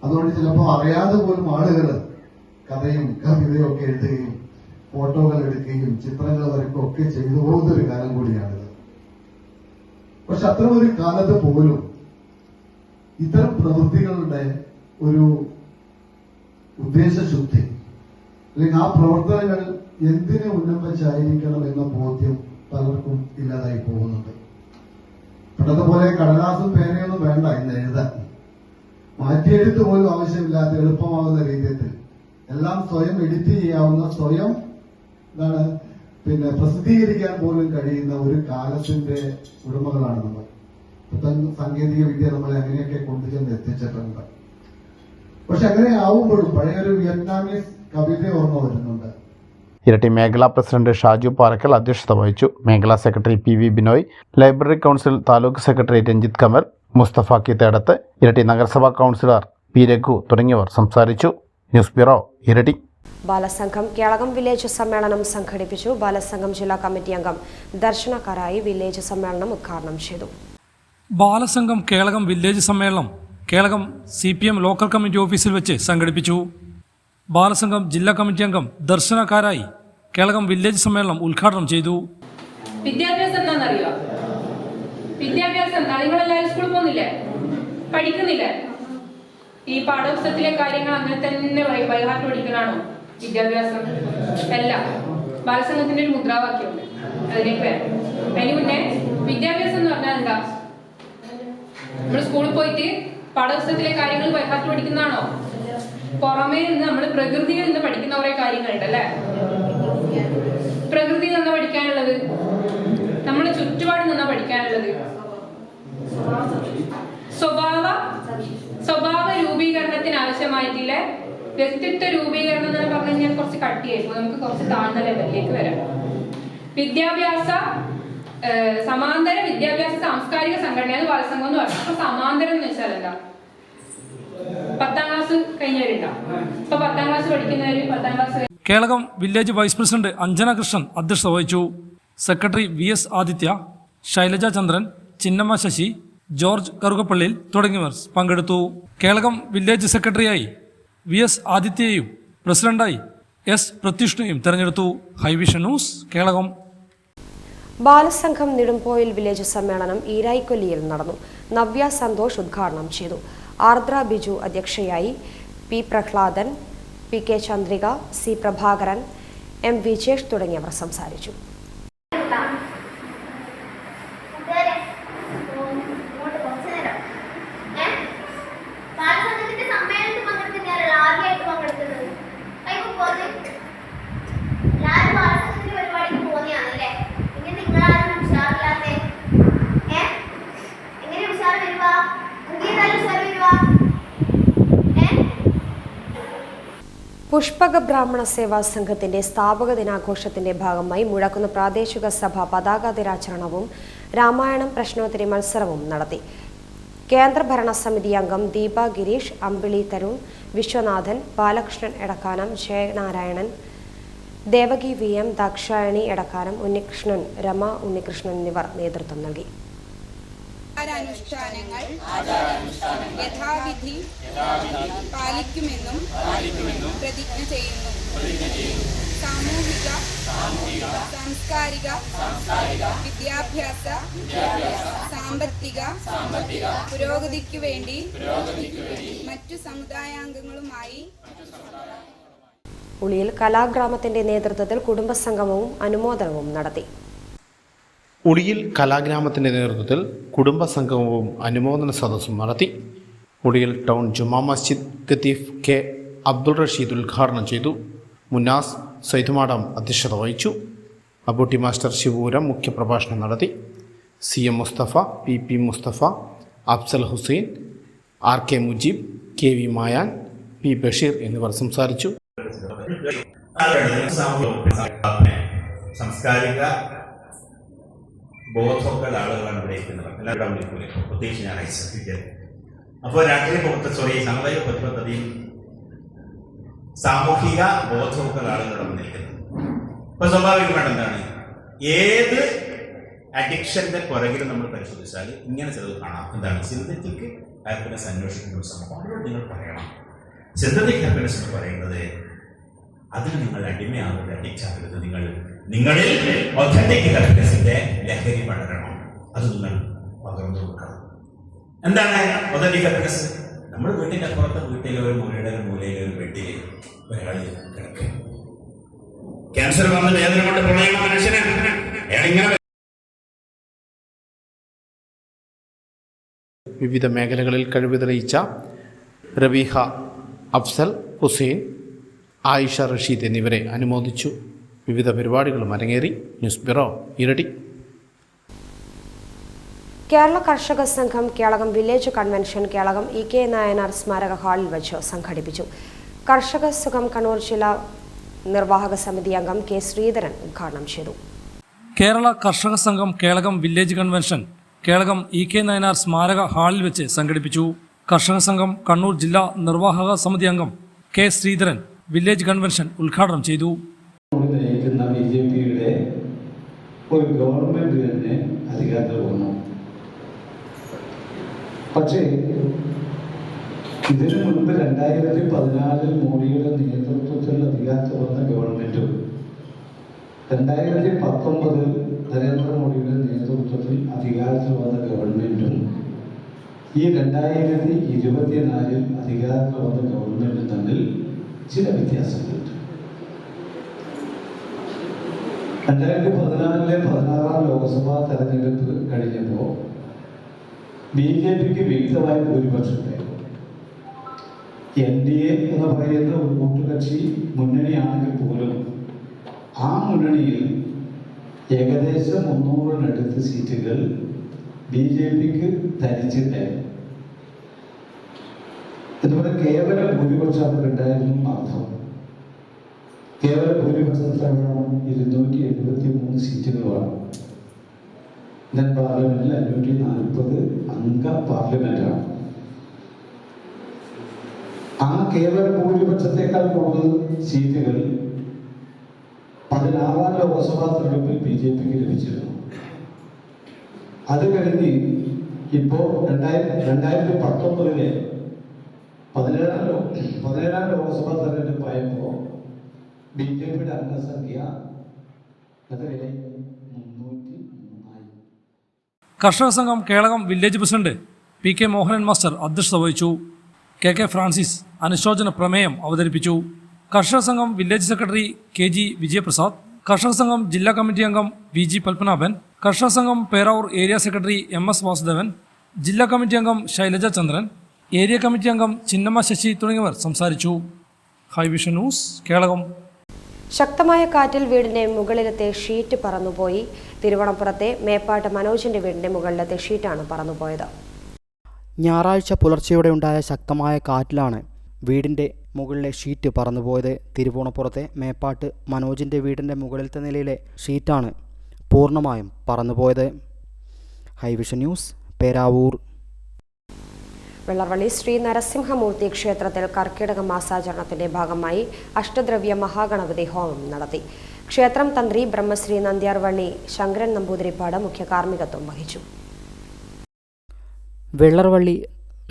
അതുകൊണ്ട് ചിലപ്പോൾ അറിയാതെ പോലും ആളുകൾ കഥയും കവിതയും ഒക്കെ എഴുതുകയും ഫോട്ടോകൾ എടുക്കുകയും ചിത്രങ്ങൾ വരയ്ക്കുകയും ഒക്കെ ചെയ്തു പോകുന്ന ഒരു കാലം കൂടിയാണിത്. പക്ഷെ അത്തരമൊരു കാലത്ത് പോലും ഇത്തരം പ്രവൃത്തികളുടെ ഒരു ഉദ്ദേശശുദ്ധി അല്ലെങ്കിൽ ആ പ്രവർത്തനങ്ങൾ എന്തിനെ ഉന്നം വെച്ചായിരിക്കണം എന്ന ബോധ്യം പലർക്കും ഇല്ലാതായി പോകുന്നുണ്ട്. പണ്ടതുപോലെ കടലാസും പേനയൊന്നും വേണ്ട ഇന്ന് എഴുതാൻ. മാറ്റിയെഴുത്ത് പോലും ആവശ്യമില്ലാത്ത എളുപ്പമാകുന്ന രീതിയിൽ എല്ലാം സ്വയം എഡിറ്റ് ചെയ്യാവുന്ന, സ്വയം പ്രസിദ്ധീകരിക്കാൻ പോലും കഴിയുന്ന ഒരു കാലത്തിന്റെ ഉടമകളാണ് നമ്മൾ. സാങ്കേതിക വിദ്യ നമ്മളെ അങ്ങനെയൊക്കെ കൊണ്ടുചെന്ന് എത്തിച്ചിട്ടുണ്ട്. പക്ഷെ അങ്ങനെ ആവുമ്പോഴും പഴയൊരു വിയറ്റ്നാമീസ് കവിത ഓർമ്മ വരുന്നുണ്ട്. ഇരട്ടി മേഖലാ പ്രസിഡന്റ് ഷാജു പാറക്കൽ അധ്യക്ഷത വഹിച്ചു. മേഖലാ secretary PV Binoy, library council taluk secretary Ranjith Kamal, Musthafa Keethedath, Iritty നഗരസഭാ കൗൺസിലർ P രഘു തുടങ്ങിയവർ സംസാരിച്ചു. ന്യൂസ് ബ്യൂറോ, ഇരട്ടി. ബാലസംഘം കേളകം വില്ലേജ് സമ്മേളനം സംഘടിപ്പിച്ചു. ബാലസംഘം ജില്ലാ കമ്മിറ്റി അംഗം ദർശനക്കാരായി വില്ലേജ് സമ്മേളനം ഉദ്ഘാടനം ചെയ്തു. ബാലസംഘം കേളകം വില്ലേജ് സമ്മേളനം കേളകം CPM ലോക്കൽ കമ്മിറ്റി ഓഫീസിൽ വെച്ച് സംഘടിപ്പിച്ചു. ബാലസംഘം ജില്ലാ കമ്മിറ്റി അംഗം ദർശനക്കാരായി കേളകം വില്ലേജ് സമ്മേളനം ഉദ്ഘാടനം ചെയ്തു. വിദ്യാഭ്യാസം എന്താണെന്നറിയോ? വിദ്യാഭ്യാസം എന്താ? നിങ്ങളെല്ലാവരും സ്കൂളിൽ പോകുന്നില്ലേ? പഠിക്കുന്നില്ലേ? ഈ പാഠപുസ്തകത്തിലെ കാര്യങ്ങൾ അങ്ങനെ തന്നെ ബൈഹാർട്ട് പഠിക്കലാണോ വിദ്യാഭ്യാസം? അല്ല. ബാലസംഘത്തിന്റെ ഒരു മുദ്രാവാക്യമുണ്ട്, അതിലേക്ക് വരാം. അതിന് മുന്നേ വിദ്യാഭ്യാസം എന്ന് പറഞ്ഞാൽ എന്താ? നമ്മൾ സ്കൂളിൽ പോയിട്ട് പാഠപുസ്തകത്തിലെ കാര്യങ്ങൾ ബൈഹാർട്ട് പഠിക്കുന്നതാണോ? പുറമേ നിന്ന് നമ്മൾ പ്രകൃതിയിൽ നിന്ന് പഠിക്കുന്ന കുറെ കാര്യങ്ങളുണ്ട് അല്ലേ? പ്രകൃതിയിൽ നിന്നാ പഠിക്കാനുള്ളത്, നമ്മുടെ ചുറ്റുപാടിൽ നിന്നാ പഠിക്കാനുള്ളത്. സ്വഭാവ രൂപീകരണത്തിന് ആവശ്യമായിട്ടുള്ള വ്യക്തിത്വ രൂപീകരണം എന്ന് പറഞ്ഞു കഴിഞ്ഞാൽ കുറച്ച് കട്ടിയായിരിക്കും. നമുക്ക് കുറച്ച് താഴ്ന്ന ലെവലിലേക്ക് വരാം. സമാന്തര വിദ്യാഭ്യാസ സാംസ്കാരിക സംഘടനയാണ് ബാലസംഘം എന്ന് പറയുന്നത്. അപ്പൊ സമാന്തരം എന്ന് വെച്ചാൽ എന്താ? 10ാം ക്ലാസ് കഴിഞ്ഞവരുണ്ടാവും. ഇപ്പൊ 10ാം ക്ലാസ് പഠിക്കുന്നവര് 10ാം class. Kelakam village vice president Anjana Krishnan അധ്യക്ഷത വഹിച്ചു. Secretary VS Adithya, Shylaja Chandran, Chinnamma Sasi, George Karukappallil തുടങ്ങിയവർ പങ്കെടുത്തു. കേളകം വില്ലേജ് സെക്രട്ടറിയായി VS ആദിത്യയെയും പ്രസിഡന്റായി S പ്രത്യുഷ്ണയും തെരഞ്ഞെടുത്തു. High vision news, Kelakam. ബാലസംഘം നെടുമ്പോയിൽ വില്ലേജ് സമ്മേളനം ഈരായിക്കൊല്ലിയിൽ നടന്നു. നവ്യ സന്തോഷ് ഉദ്ഘാടനം ചെയ്തു. ആർദ്ര ബിജു അധ്യക്ഷയായി. P Prahladan, PK Chandrika, C Prabhakaran, M Vijesh തുടങ്ങിയവർ സംസാരിച്ചു. പുഷ്പക ബ്രാഹ്മണ സേവാ സംഘത്തിന്റെ സ്ഥാപക ദിനാഘോഷത്തിന്റെ ഭാഗമായി മുഴക്കുന്ന് പ്രാദേശിക സഭ പതാക ദിനാചരണവും രാമായണം പ്രശ്നോത്തരി മത്സരവും നടത്തി. കേന്ദ്ര ഭരണസമിതി അംഗം ദീപ ഗിരീഷ്, അമ്പിളി തരുൺ, വിശ്വനാഥൻ, ബാലകൃഷ്ണൻ എടക്കാനം, ജയനാരായണൻ, ദേവകി VM, ദാക്ഷായണി എടക്കാനം, ഉണ്ണികൃഷ്ണൻ, രമ ഉണ്ണികൃഷ്ണൻ എന്നിവർ നേതൃത്വം നൽകി. അനുഷ്ഠാനങ്ങൾ യഥാവിധി പാലിക്കുമെന്നും പ്രതിജ്ഞ ചെയ്യുന്നു. സാമൂഹിക സാംസ്കാരിക വിദ്യാഭ്യാസ സാമ്പത്തിക പുരോഗതിക്കു വേണ്ടി മറ്റു സമുദായാംഗങ്ങളുമായി ഉളിയിൽ കലാഗ്രാമത്തിന്റെ നേതൃത്വത്തിൽ കുടുംബസംഗമവും അനുമോദനവും നടത്തി. ഉളിയിൽ കലാഗ്രാമത്തിൻ്റെ നേതൃത്വത്തിൽ കുടുംബസംഗമവും അനുമോദന സദസ്സും നടത്തി. Uliyil town Juma Masjid Qatif K Abdul Rasheed ഉദ്ഘാടനം ചെയ്തു. മുന്നാസ് സൈതുമാടം അധ്യക്ഷത വഹിച്ചു. അബൂട്ടി മാസ്റ്റർ ശിവപുരം മുഖ്യപ്രഭാഷണം നടത്തി. CM Mustafa, PP Mustafa, Afsal Hussain, RK Mujeeb, KV മായാൻ, P Basheer എന്നിവർ സംസാരിച്ചു. സാംസ്കാരിക ബോധമുള്ള ആളുകളാണ് ഇവിടെ ഇരിക്കുന്നത്. എല്ലാവരും വിളിക്കൂലേ, പ്രത്യേകിച്ച് ഞായറാഴ്ച. അപ്പോൾ രാഷ്ട്രീയ സാമുദായിക പ്രതിബദ്ധതയും സാമൂഹിക ബോധമുള്ള ആളുകളാണ് വന്നിരിക്കുന്നത്. അപ്പൊ സ്വാഭാവികമായിട്ട് എന്താണ്, ഏത് അഡിക്ഷന്റെ പുറകിൽ നമ്മൾ പരിശോധിച്ചാൽ ഇങ്ങനെ ചിലത് കാണാം. എന്താണ് സിന്തറ്റിക് ഹാപ്പിനെസ് അന്വേഷിക്കുന്ന ഒരു സമൂഹം. അവരോട് നിങ്ങൾ പറയണം, സിന്തറ്റിക് ഹാപ്പിനെസ് എന്ന് പറയുന്നത് അതിന് നിങ്ങൾ അടിമയാകരുത്, അഡിക്റ്റ് ആകരുത്. നിങ്ങളിൽ ഒതന്റിക് ഹാപ്പിനെസിന്റെ ലഹരി പടരണം. അത് നിങ്ങൾ പകർന്നു കൊടുക്കണം. എന്താണ് ഒതന്റിക് ഹാപ്പിനെസ്? നമ്മൾ വീട്ടിന്റെ അപ്പുറത്തെ വീട്ടിലെ ഒരു മൂലയിലെ ഒരു വീട്ടിൽ ഒരാൾ കിടക്കുക, ക്യാൻസർ വന്ന് വേദന കൊണ്ട് പൊള്ളയുന്ന മനുഷ്യന് ഇങ്ങനെ വിവിധ മേഖലകളിൽ കഴിവ് തെളിയിച്ച റബീഹ, അഫ്സൽ, ഹുസൈൻ, ആയിഷ റഷീദ് എന്നിവരെ അനുമോദിച്ചു. വിവിധ പരിപാടികളും അരങ്ങേറി. ന്യൂസ് ബ്യൂറോ, ഇരട്ടി. കേരള കർഷക സംഘം Kelakam village convention Kelakam EK Nayanar സ്മാരക ഹാളിൽ വെച്ച് സംഘടിപ്പിച്ചു. കർഷക സുഖം കണ്ണൂർ ജില്ലാ നിർവാഹക സമിതി അംഗം K ശ്രീധരൻ ഉദ്ഘാടനം ചെയ്തു. കേരള കർഷക സംഘം Kelakam village convention Kelakam EK Nayanar സ്മാരക ഹാളിൽ വെച്ച് സംഘടിപ്പിച്ചു. കർഷക സംഘം കണ്ണൂർ ജില്ലാ നിർവാഹക സമിതി അംഗം K ശ്രീധരൻ വില്ലേജ് കൺവെൻഷൻ ഉദ്ഘാടനം ചെയ്തു. നയിക്കുന്ന BJPയുടെ ഒരു ഗവൺമെന്റ് തന്നെ അധികാരത്തിൽ വന്നു. പക്ഷേ ഇതിനു മുൻപ് 2014 മോഡിയുടെ നേതൃത്വത്തിൽ അധികാരത്തിൽ വന്ന ഗവൺമെന്റും 2019 നരേന്ദ്രമോദിയുടെ നേതൃത്വത്തിൽ അധികാരത്തിൽ വന്ന ഗവൺമെന്റും ഈ 2024 അധികാരത്തിൽ വന്ന ഗവൺമെന്റും തമ്മിൽ ചില വ്യത്യാസങ്ങളുണ്ട്. 2014 16 ലോക്സഭാ തെരഞ്ഞെടുപ്പ് കഴിഞ്ഞപ്പോൾ BJPക്ക് വ്യക്തമായ ഭൂരിപക്ഷത്തെ NDA എന്ന് പറയുന്ന ഒരു കൂട്ടുകക്ഷി മുന്നണിയാണെങ്കിൽ പോലും ആ മുന്നണിയിൽ ഏകദേശം 300-നടുത്ത് സീറ്റുകൾ BJPക്ക് ധരിച്ചിട്ടായിരുന്നു. ഇതുപോലെ കേവല ഭൂരിപക്ഷം അവർക്കുണ്ടായിരുന്നു അർത്ഥം. കേവല ഭൂരിപക്ഷത്തിലാണ് 273 സീറ്റുകളാണ്. ഇന്ത്യൻ പാർലമെന്റിൽ 540 അംഗ പാർലമെന്റാണ്. ആ കേവല ഭൂരിപക്ഷത്തെക്കാൾ കൂടുതൽ സീറ്റുകൾ 16ാം ലോക്സഭാ തെരഞ്ഞെടുപ്പിൽ BJPക്ക് ലഭിച്ചിരുന്നു. അത് കഴിഞ്ഞ് ഇപ്പോൾ 2019 17ാം ലോക്സഭാ തെരഞ്ഞെടുപ്പായപ്പോൾ BJPയുടെ അംഗസംഖ്യ എത്രയായി? 303. കർഷക സംഘം Kelakam village president PK Mohanan master അധ്യക്ഷത വഹിച്ചു. KK ഫ്രാൻസിസ് അനുശോചന പ്രമേയം അവതരിപ്പിച്ചു. കർഷക സംഘം വില്ലേജ് സെക്രട്ടറി KG വിജയപ്രസാദ്, കർഷക സംഘം ജില്ലാ കമ്മിറ്റി അംഗം VG പത്മനാഭൻ, കർഷക സംഘം Peravoor area secretary MS Vasudevan, ജില്ലാ കമ്മിറ്റി അംഗം ശൈലജ ചന്ദ്രൻ, ഏരിയ കമ്മിറ്റി അംഗം ചിന്നമ്മ ശശി തുടങ്ങിയവർ സംസാരിച്ചു. ഹൈവിഷൻ ന്യൂസ് കേളകം. ശക്തമായ കാറ്റിൽ വീടിന്റെ മുകളിലത്തെ ഷീറ്റ് പറന്നുപോയി. തിരുവണപ്പുറത്തെ മേപ്പാട്ട് മനോജിന്റെ വീടിന്റെ മുകളിലത്തെ ഷീറ്റാണ് പറന്നുപോയത്. ഞായറാഴ്ച പുലർച്ചെയോടെ ഉണ്ടായ ശക്തമായ കാറ്റിലാണ് വീടിന്റെ മുകളിലെ ഷീറ്റ് പറന്നുപോയത്. തിരുവോണപ്പുറത്തെ മേപ്പാട്ട് മനോജിന്റെ വീടിന്റെ മുകളിലത്തെ നിലയിലെ ഷീറ്റാണ് പൂർണ്ണമായും പറന്നുപോയത്. ഹൈവിഷൻ ന്യൂസ് പേരാവൂർ. വെള്ളർവള്ളി ശ്രീ നരസിംഹമൂർത്തി ക്ഷേത്രത്തിൽ കർക്കിടക മാസാചരണത്തിന്റെ ഭാഗമായി അഷ്ടദ്രവ്യ മഹാഗണപതി ഹോമം നടത്തി. ക്ഷേത്രം തന്ത്രി ബ്രഹ്മശ്രീ നന്ദ്യാർവള്ളി ശങ്കരൻ നമ്പൂതിരിപ്പാട് മുഖ്യ കാർമ്മികത്വം വഹിച്ചു. വെള്ളർവള്ളി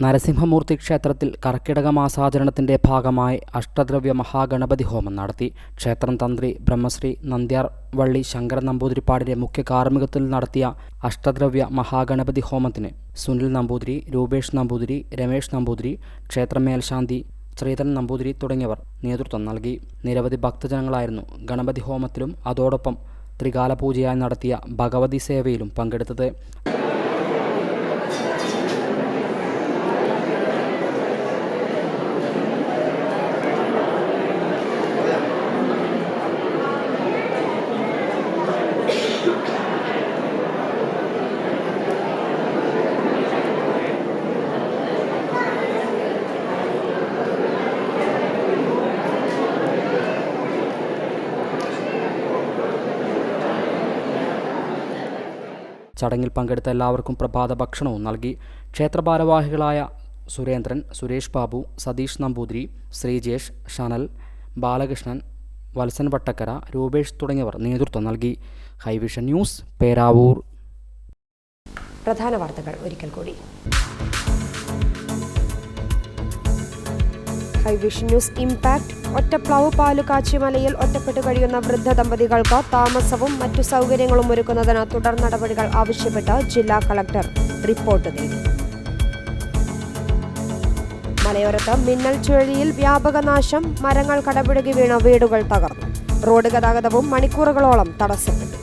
നരസിംഹമൂർത്തി ക്ഷേത്രത്തിൽ കർക്കിടക മാസാചരണത്തിൻ്റെ ഭാഗമായി അഷ്ടദ്രവ്യ മഹാഗണപതി ഹോമം നടത്തി. ക്ഷേത്രം തന്ത്രി ബ്രഹ്മശ്രീ നന്ദ്യാർവള്ളി ശങ്കരൻ നമ്പൂതിരിപ്പാടിൻ്റെ മുഖ്യ കാർമ്മികത്തിൽ നടത്തിയ അഷ്ടദ്രവ്യ മഹാഗണപതി ഹോമത്തിന് സുനിൽ നമ്പൂതിരി, രൂപേഷ് നമ്പൂതിരി, രമേഷ് നമ്പൂതിരി, ക്ഷേത്രം മേൽശാന്തി ശ്രീധരൻ നമ്പൂതിരി തുടങ്ങിയവർ നേതൃത്വം നൽകി. നിരവധി ഭക്തജനങ്ങളായിരുന്നു ഗണപതി ഹോമത്തിലും അതോടൊപ്പം ത്രികാല പൂജയായി നടത്തിയ ഭഗവതി സേവയിലും പങ്കെടുത്തത്. ചടങ്ങിൽ പങ്കെടുത്ത എല്ലാവർക്കും പ്രഭാത ഭക്ഷണവും നൽകി. ക്ഷേത്ര ഭാരവാഹികളായ സുരേന്ദ്രൻ, സുരേഷ് ബാബു, സതീഷ് നമ്പൂതിരി, ശ്രീജേഷ്, ഷനൽ, ബാലകൃഷ്ണൻ, വത്സൻ വട്ടക്കര, രൂപേഷ് തുടങ്ങിയവർ നേതൃത്വം നൽകി. High vision news Peravoor. പ്രധാന വാർത്തകൾ ഒരിക്കൽ കൂടി. High vision news impact. ഒറ്റപ്ലാവ് പാലുകാച്ചിമലയിൽ ഒറ്റപ്പെട്ടു കഴിയുന്ന വൃദ്ധ ദമ്പതികൾക്ക് താമസവും മറ്റു സൗകര്യങ്ങളും ഒരുക്കുന്നതിന് തുടർ നടപടികൾ ആവശ്യപ്പെട്ട് ജില്ലാ കളക്ടർ റിപ്പോർട്ട് തേടി. മലയോരത്ത് മിന്നൽ ചുഴലിയിൽ വ്യാപക നാശം. മരങ്ങൾ കടപുഴകി വീണ വീടുകൾ തകർന്നു. റോഡ് ഗതാഗതവും മണിക്കൂറുകളോളം തടസ്സപ്പെട്ടു.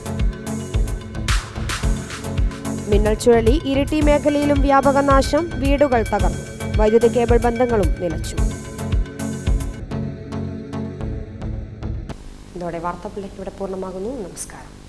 മിന്നൽ ചുഴലി ഇരിട്ടി മേഖലയിലും വ്യാപക നാശം. വീടുകൾ തകർന്നു. വൈദ്യുതി കേബിൾ ബന്ധങ്ങളും നിലച്ചു. ഇതോടെ വാർത്താ ബുള്ളറ്റിൻ ഇവിടെ പൂർണ്ണമാകുന്നു. നമസ്കാരം.